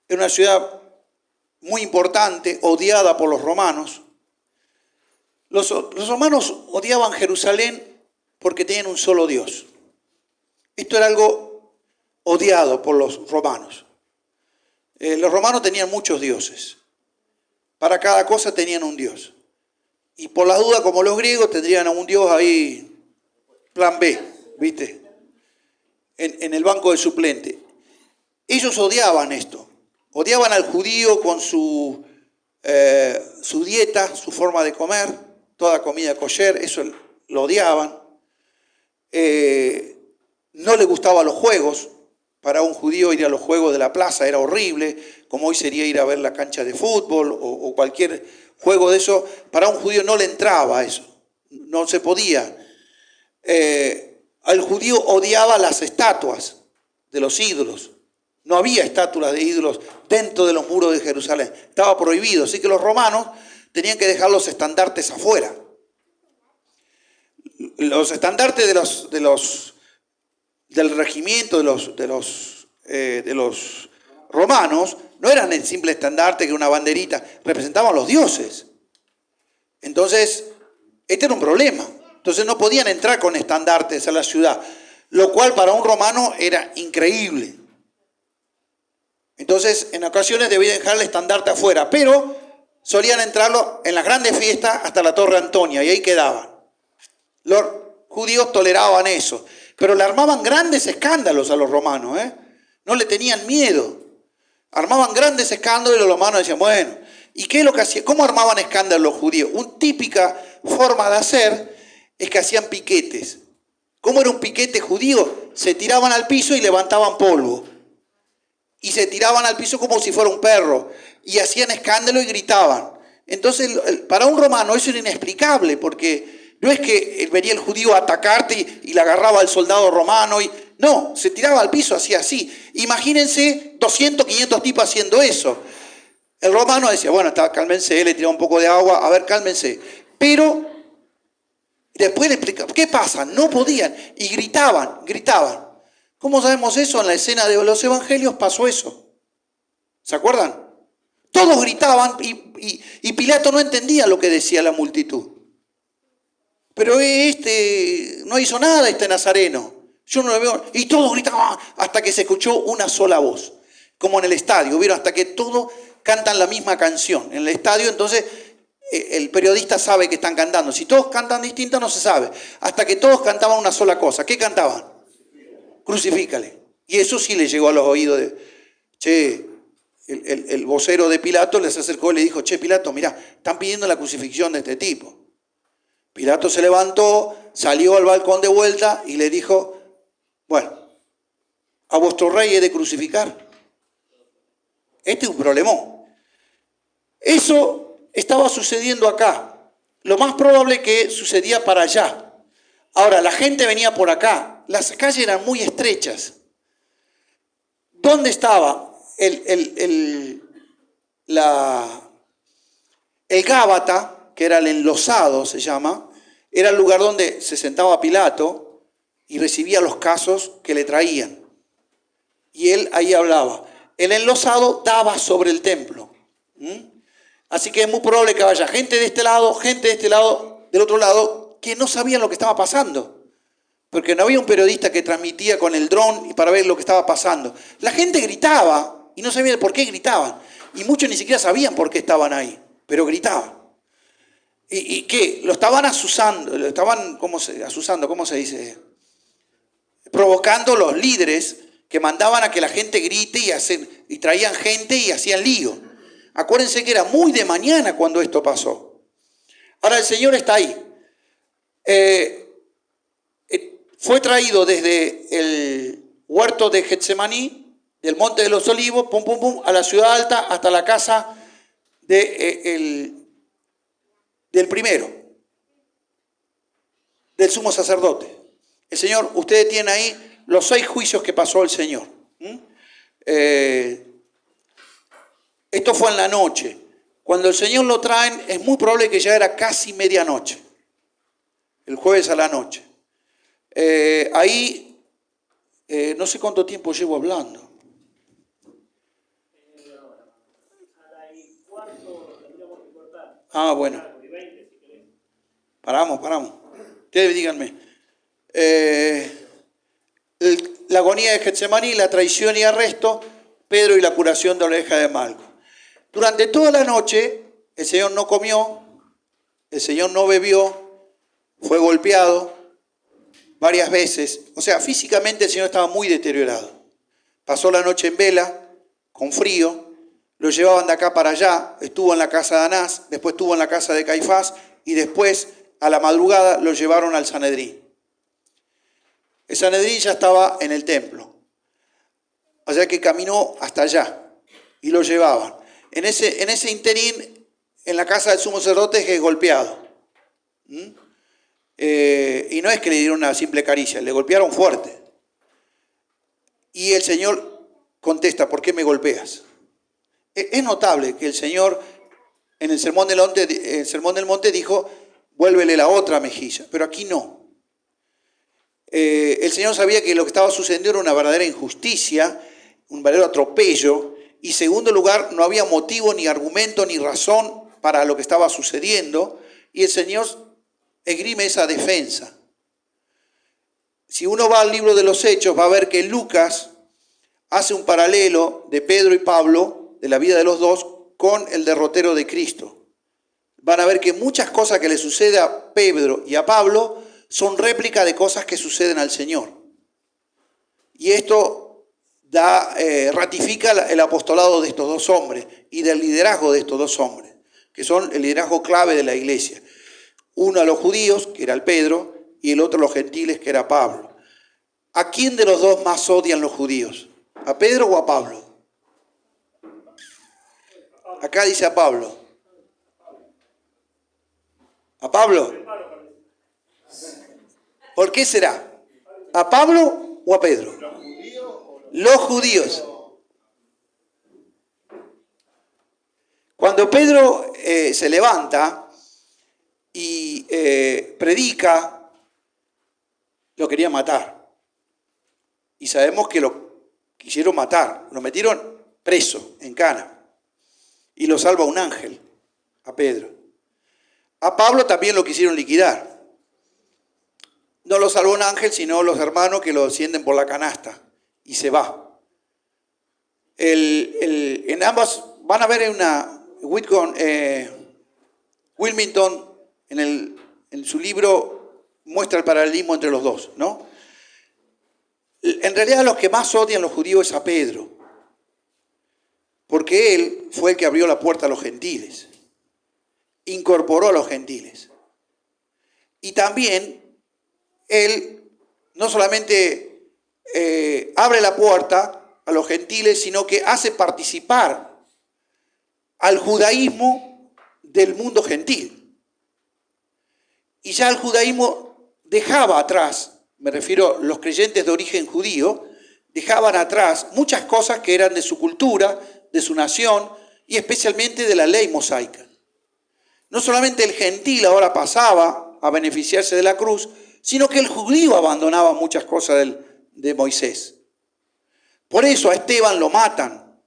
en una ciudad muy importante, odiada por los romanos. Los romanos odiaban Jerusalén porque tenían un solo Dios. Esto era algo odiado por los romanos. Los romanos tenían muchos dioses. Para cada cosa tenían un dios. Y por las dudas, como los griegos, tendrían a un dios ahí, plan B, ¿viste? En el banco de suplente. Ellos odiaban esto. Odiaban al judío con su dieta, su forma de comer, toda comida kosher, eso lo odiaban. No le gustaban los juegos. Para un judío ir a los juegos de la plaza era horrible, como hoy sería ir a ver la cancha de fútbol o cualquier juego de eso. Para un judío no le entraba eso, no se podía. Al judío odiaba las estatuas de los ídolos. No había estatuas de ídolos dentro de los muros de Jerusalén. Estaba prohibido. Así que los romanos tenían que dejar los estandartes afuera. Los estandartes del regimiento de los romanos no eran el simple estandarte, que era una banderita. Representaban a los dioses. Entonces, este era un problema. Entonces no podían entrar con estandartes a la ciudad. Lo cual para un romano era increíble. Entonces, en ocasiones debían dejar el estandarte afuera, pero solían entrarlo en las grandes fiestas hasta la Torre Antonia, y ahí quedaban. Los judíos toleraban eso, pero le armaban grandes escándalos a los romanos, No le tenían miedo. Armaban grandes escándalos y los romanos decían, bueno, ¿y qué es lo que hacían? ¿Cómo armaban escándalos los judíos? Una típica forma de hacer es que hacían piquetes. ¿Cómo era un piquete judío? Se tiraban al piso y levantaban polvo. Y se tiraban al piso como si fuera un perro. Y hacían escándalo y gritaban. Entonces, para un romano eso era inexplicable, porque no es que venía el judío a atacarte y le agarraba al soldado romano. No, se tiraba al piso, hacía así. Imagínense 200, 500 tipos haciendo eso. El romano decía, bueno, cálmense, le tiraba un poco de agua, a ver, cálmense. Pero después le explicaba, ¿qué pasa? No podían. Y gritaban. ¿Cómo sabemos eso? En la escena de los evangelios pasó eso. ¿Se acuerdan? Todos gritaban y Pilato no entendía lo que decía la multitud. Pero no hizo nada este nazareno. Yo no lo veo. Y todos gritaban hasta que se escuchó una sola voz. Como en el estadio, ¿vieron? Hasta que todos cantan la misma canción. En el estadio, entonces, el periodista sabe que están cantando. Si todos cantan distinto, no se sabe. Hasta que todos cantaban una sola cosa. ¿Qué cantaban? Crucifícale. Y eso sí le llegó a los oídos de... El vocero de Pilato les acercó y le dijo, Pilato, mirá, están pidiendo la crucifixión de este tipo. Pilato se levantó, salió al balcón de vuelta y le dijo, bueno, a vuestro rey he de crucificar. Este es un problemón. Eso estaba sucediendo acá. Lo más probable que sucedía para allá. Ahora, la gente venía por acá. Las calles eran muy estrechas. ¿Dónde estaba? El Gábata, que era el enlosado, se llama, era el lugar donde se sentaba Pilato y recibía los casos que le traían. Y él ahí hablaba. El enlosado daba sobre el templo. Así que es muy probable que vaya gente de este lado, del otro lado, que no sabían lo que estaba pasando. porque no había un periodista que transmitía con el dron y para ver lo que estaba pasando. La gente gritaba y no sabía por qué gritaban. Y muchos ni siquiera sabían por qué estaban ahí, pero gritaban. ¿Y qué? Lo estaban asusando, ¿cómo se dice? Provocando los líderes que mandaban a que la gente grite y traían gente y hacían lío. Acuérdense que era muy de mañana cuando esto pasó. Ahora el Señor está ahí. Fue traído desde el huerto de Getsemaní, del Monte de los Olivos, a la ciudad alta, hasta la casa del primero, del sumo sacerdote. El Señor, ustedes tienen ahí los 6 juicios que pasó el Señor. Esto fue en la noche. Cuando el Señor lo traen, es muy probable que ya era casi medianoche, el jueves a la noche. Ahí, no sé cuánto tiempo llevo hablando. Ah, bueno. Paramos. Ustedes díganme. La agonía de Getsemaní, la traición y arresto, Pedro y la curación de la oveja de Malco. Durante toda la noche, el Señor no comió, el Señor no bebió, fue golpeado varias veces. O sea, físicamente el Señor estaba muy deteriorado. Pasó la noche en vela, con frío, lo llevaban de acá para allá, estuvo en la casa de Anás, después estuvo en la casa de Caifás y después, a la madrugada, lo llevaron al Sanedrín. El Sanedrín ya estaba en el templo, o sea que caminó hasta allá y lo llevaban. En ese interín, en la casa del sumo sacerdote, es golpeado. Y no es que le dieron una simple caricia, le golpearon fuerte. Y el Señor contesta, ¿por qué me golpeas? Es notable que el Señor en el Sermón del Monte dijo, vuélvele la otra mejilla, pero aquí no. El Señor sabía que lo que estaba sucediendo era una verdadera injusticia, un verdadero atropello, y en segundo lugar, no había motivo, ni argumento, ni razón para lo que estaba sucediendo, y el Señor esgrime esa defensa. Si uno va al libro de los Hechos, va a ver que Lucas hace un paralelo de Pedro y Pablo, de la vida de los dos, con el derrotero de Cristo. Van a ver que muchas cosas que le suceden a Pedro y a Pablo son réplica de cosas que suceden al Señor. Y esto ratifica el apostolado de estos dos hombres y del liderazgo de estos dos hombres, que son el liderazgo clave de la iglesia. Uno a los judíos, que era el Pedro, y el otro a los gentiles, que era Pablo. ¿A quién de los dos más odian los judíos? ¿A Pedro o a Pablo? Acá dice a Pablo. ¿A Pablo? ¿Por qué será? ¿A Pablo o a Pedro? Los judíos. Cuando Pedro se levanta y predica, lo querían matar. Y sabemos que lo quisieron matar. Lo metieron preso en cana. Y lo salva un ángel, a Pedro. A Pablo también lo quisieron liquidar. No lo salvó un ángel, sino los hermanos que lo descienden por la canasta. Y se va. En ambas, van a ver en una Wilmington, en su libro, muestra el paralelismo entre los dos, ¿no? En realidad los que más odian los judíos es a Pedro, porque él fue el que abrió la puerta a los gentiles, incorporó a los gentiles. Y también él no solamente abre la puerta a los gentiles, sino que hace participar al judaísmo del mundo gentil. Y ya el judaísmo dejaba atrás, me refiero a los creyentes de origen judío, dejaban atrás muchas cosas que eran de su cultura, de su nación y especialmente de la ley mosaica. No solamente el gentil ahora pasaba a beneficiarse de la cruz, sino que el judío abandonaba muchas cosas de Moisés. Por eso a Esteban lo matan,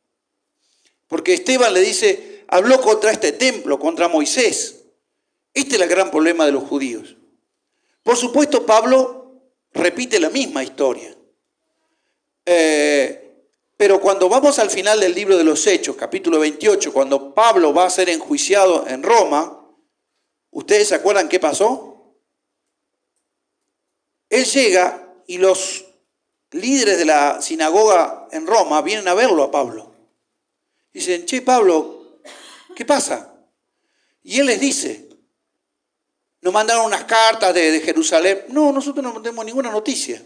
porque Esteban le dice, habló contra este templo, contra Moisés. Este es el gran problema de los judíos. Por supuesto, Pablo repite la misma historia. Pero cuando vamos al final del libro de los Hechos, capítulo 28, cuando Pablo va a ser enjuiciado en Roma, ¿ustedes se acuerdan qué pasó? Él llega y los líderes de la sinagoga en Roma vienen a verlo a Pablo. Dicen, che, Pablo, ¿qué pasa? Y él les dice, nos mandaron unas cartas de Jerusalén. No, nosotros no tenemos ninguna noticia.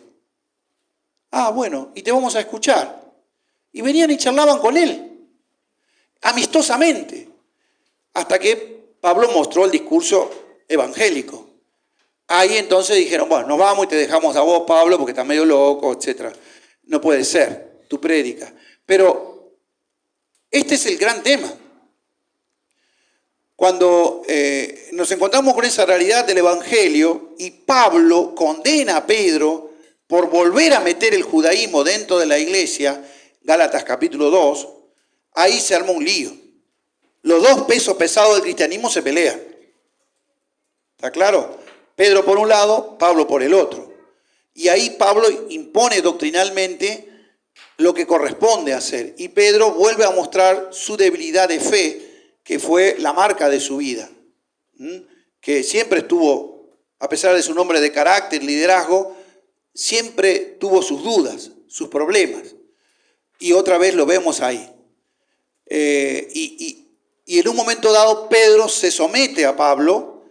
Ah, bueno, y te vamos a escuchar. Y venían y charlaban con él, amistosamente, hasta que Pablo mostró el discurso evangélico. Ahí entonces dijeron, bueno, nos vamos y te dejamos a vos, Pablo, porque estás medio loco, etc. No puede ser, tu prédica. Pero este es el gran tema. Cuando nos encontramos con esa realidad del Evangelio y Pablo condena a Pedro por volver a meter el judaísmo dentro de la iglesia, Gálatas capítulo 2, ahí se arma un lío. Los dos pesos pesados del cristianismo se pelean. ¿Está claro? Pedro por un lado, Pablo por el otro. Y ahí Pablo impone doctrinalmente lo que corresponde hacer. Y Pedro vuelve a mostrar su debilidad de fe, que fue la marca de su vida. Que siempre estuvo, a pesar de su nombre de carácter, liderazgo, siempre tuvo sus dudas, sus problemas. Y otra vez lo vemos ahí. Y en un momento dado Pedro se somete a Pablo,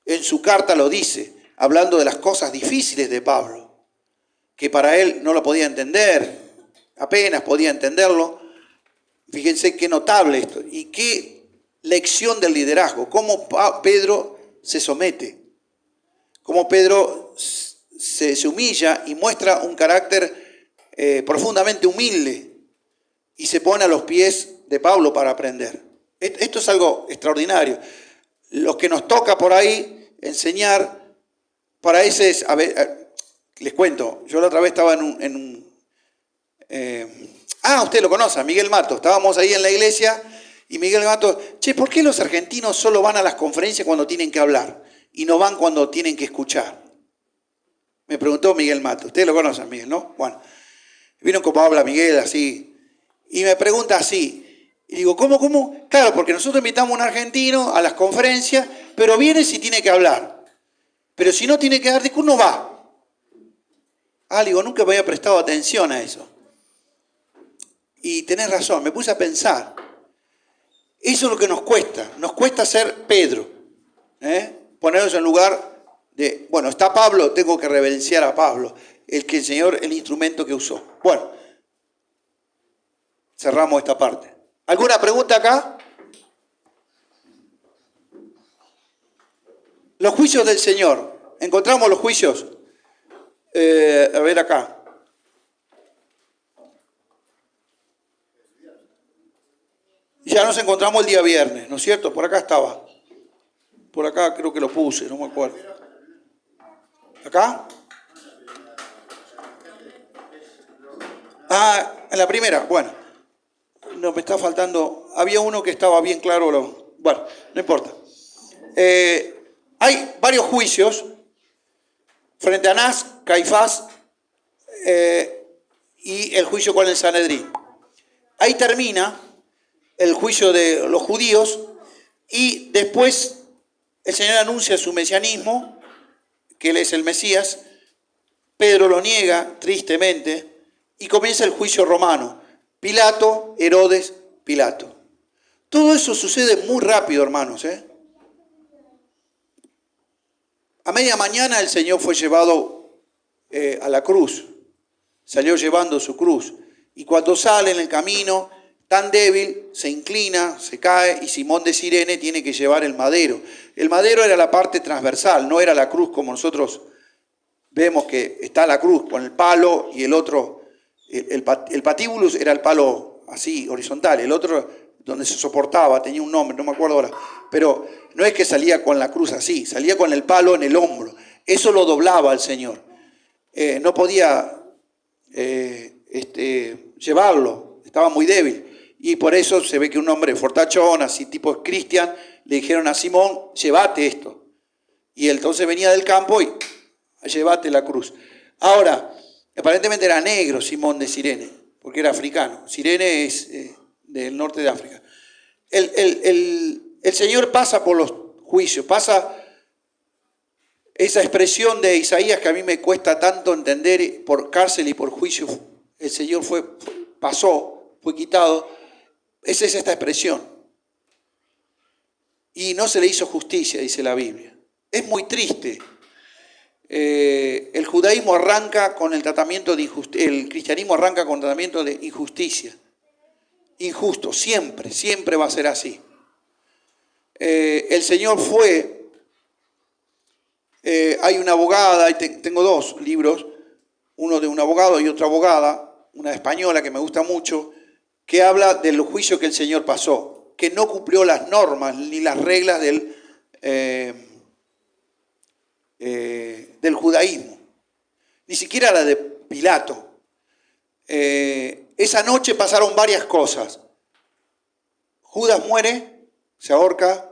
en su carta lo dice, hablando de las cosas difíciles de Pablo, que para él no lo podía entender, apenas podía entenderlo. Fíjense qué notable esto y qué lección del liderazgo, cómo Pedro se somete, cómo Pedro se humilla y muestra un carácter profundamente humilde y se pone a los pies de Pablo para aprender. Esto es algo extraordinario. Los que nos toca por ahí enseñar, para ese es, a ver, les cuento, yo la otra vez estaba usted lo conoce, Miguel Mato, estábamos ahí en la iglesia y Miguel Mato, che, ¿por qué los argentinos solo van a las conferencias cuando tienen que hablar y no van cuando tienen que escuchar? Me preguntó Miguel Mato, ustedes lo conocen, Miguel, ¿no? Bueno, vieron cómo habla Miguel así, y me pregunta así, y digo, ¿cómo? Claro, porque nosotros invitamos a un argentino a las conferencias, pero viene si tiene que hablar. Pero si no tiene que dar discurso, no va. Digo, nunca me había prestado atención a eso. Y tenés razón, me puse a pensar. Eso es lo que nos cuesta ser Pedro. Ponernos en lugar de, bueno, está Pablo, tengo que reverenciar a Pablo, el instrumento que usó. Bueno, cerramos esta parte. ¿Alguna pregunta acá? Los juicios del Señor. ¿Encontramos los juicios? A ver acá. Ya nos encontramos el día viernes, ¿no es cierto? Por acá estaba. Por acá creo que lo puse, no me acuerdo. ¿Acá? En la primera, bueno. No, me está faltando. Había uno que estaba bien claro. Bueno, no importa. Hay varios juicios frente a Anás, Caifás y el juicio con el Sanedrín. Ahí termina el juicio de los judíos y después el Señor anuncia su mesianismo, que Él es el Mesías. Pedro lo niega tristemente y comienza el juicio romano. Pilato, Herodes, Pilato. Todo eso sucede muy rápido, hermanos. A media mañana el Señor fue llevado a la cruz. Salió llevando su cruz. Y cuando sale en el camino, tan débil, se inclina, se cae y Simón de Cirene tiene que llevar el madero. El madero era la parte transversal, no era la cruz como nosotros vemos que está la cruz con el palo y el otro. El patíbulus era el palo así, horizontal. El otro, donde se soportaba, tenía un nombre, no me acuerdo ahora. Pero no es que salía con la cruz así, salía con el palo en el hombro. Eso lo doblaba al Señor. No podía llevarlo, estaba muy débil. Y por eso se ve que un hombre fortachón, así tipo Cristian, le dijeron a Simón, llévate esto. Y entonces venía del campo y llévate la cruz. Ahora, aparentemente era negro Simón de Cirene, porque era africano. Cirene es del norte de África. El Señor pasa por los juicios, pasa esa expresión de Isaías que a mí me cuesta tanto entender, por cárcel y por juicio. El Señor pasó, fue quitado. Esa es esta expresión. Y no se le hizo justicia, dice la Biblia. Es muy triste. El judaísmo arranca con el tratamiento de injusticia, el cristianismo arranca con tratamiento de injusticia. Injusto, siempre, siempre va a ser así. El Señor fue, hay una abogada, tengo dos libros, uno de un abogado y otra abogada, una española que me gusta mucho, que habla del juicio que el Señor pasó, que no cumplió las normas ni las reglas del judaísmo, ni siquiera la de Pilato. Esa noche pasaron varias cosas. Judas muere, se ahorca,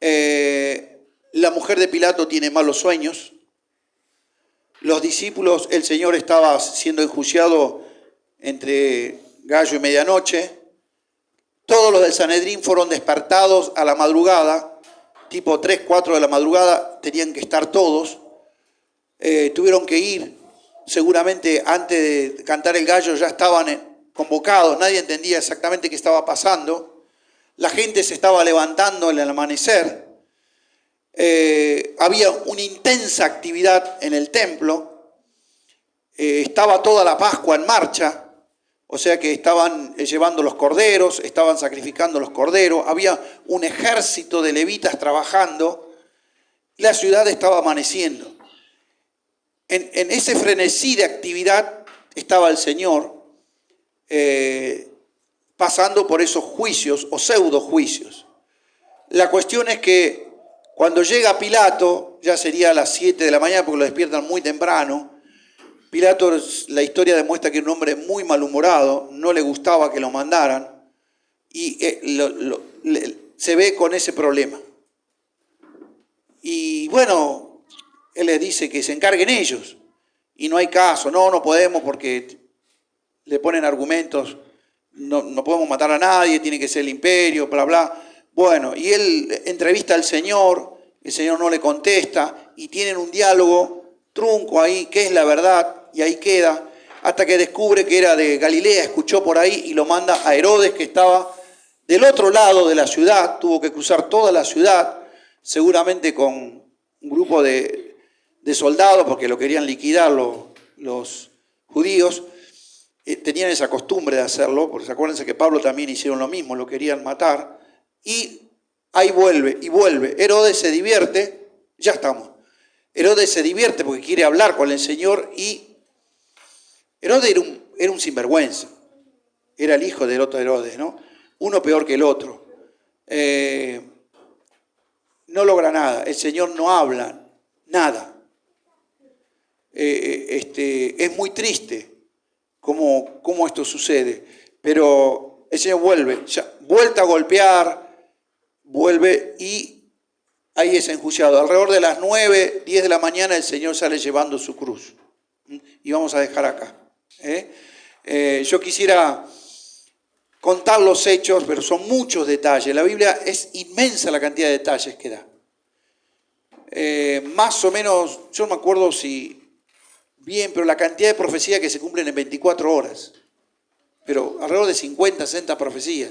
la mujer de Pilato tiene malos sueños, los discípulos, el Señor estaba siendo enjuiciado entre gallo y medianoche, todos los del Sanedrín fueron despertados a la madrugada, tipo 3, 4 de la madrugada, tenían que estar todos, tuvieron que ir, seguramente antes de cantar el gallo ya estaban convocados, nadie entendía exactamente qué estaba pasando, la gente se estaba levantando en el amanecer, había una intensa actividad en el templo, estaba toda la Pascua en marcha, o sea que estaban llevando los corderos, estaban sacrificando los corderos, había un ejército de levitas trabajando, la ciudad estaba amaneciendo. En ese frenesí de actividad estaba el Señor pasando por esos juicios o pseudo juicios. La cuestión es que cuando llega Pilato, ya sería a las 7 de la mañana porque lo despiertan muy temprano, Pilato, la historia demuestra que era un hombre muy malhumorado, no le gustaba que lo mandaran y se ve con ese problema. Y bueno, él les dice que se encarguen ellos y no hay caso, no podemos porque le ponen argumentos, no podemos matar a nadie, tiene que ser el imperio, bla, bla. Bueno, y él entrevista al Señor, el Señor no le contesta y tienen un diálogo trunco ahí, qué es la verdad, y ahí queda, hasta que descubre que era de Galilea, escuchó por ahí y lo manda a Herodes, que estaba del otro lado de la ciudad, tuvo que cruzar toda la ciudad, seguramente con un grupo de soldados, porque lo querían liquidar los judíos, tenían esa costumbre de hacerlo, porque acuérdense que Pablo también hicieron lo mismo, lo querían matar, y ahí vuelve y vuelve. Herodes se divierte, ya estamos. Herodes se divierte porque quiere hablar con el Señor y Herodes era un sinvergüenza, era el hijo del otro Herodes, ¿no? Uno peor que el otro. No logra nada, el Señor no habla, nada. Es muy triste cómo esto sucede, pero el Señor vuelta a golpear, vuelve y ahí es enjuiciado. Alrededor de las 9, 10 de la mañana el Señor sale llevando su cruz. Y vamos a dejar acá. Yo quisiera contar los hechos, pero son muchos detalles. La Biblia es inmensa la cantidad de detalles que da. Más o menos, yo no me acuerdo si bien, pero la cantidad de profecías que se cumplen en 24 horas. Pero alrededor de 50, 60 profecías.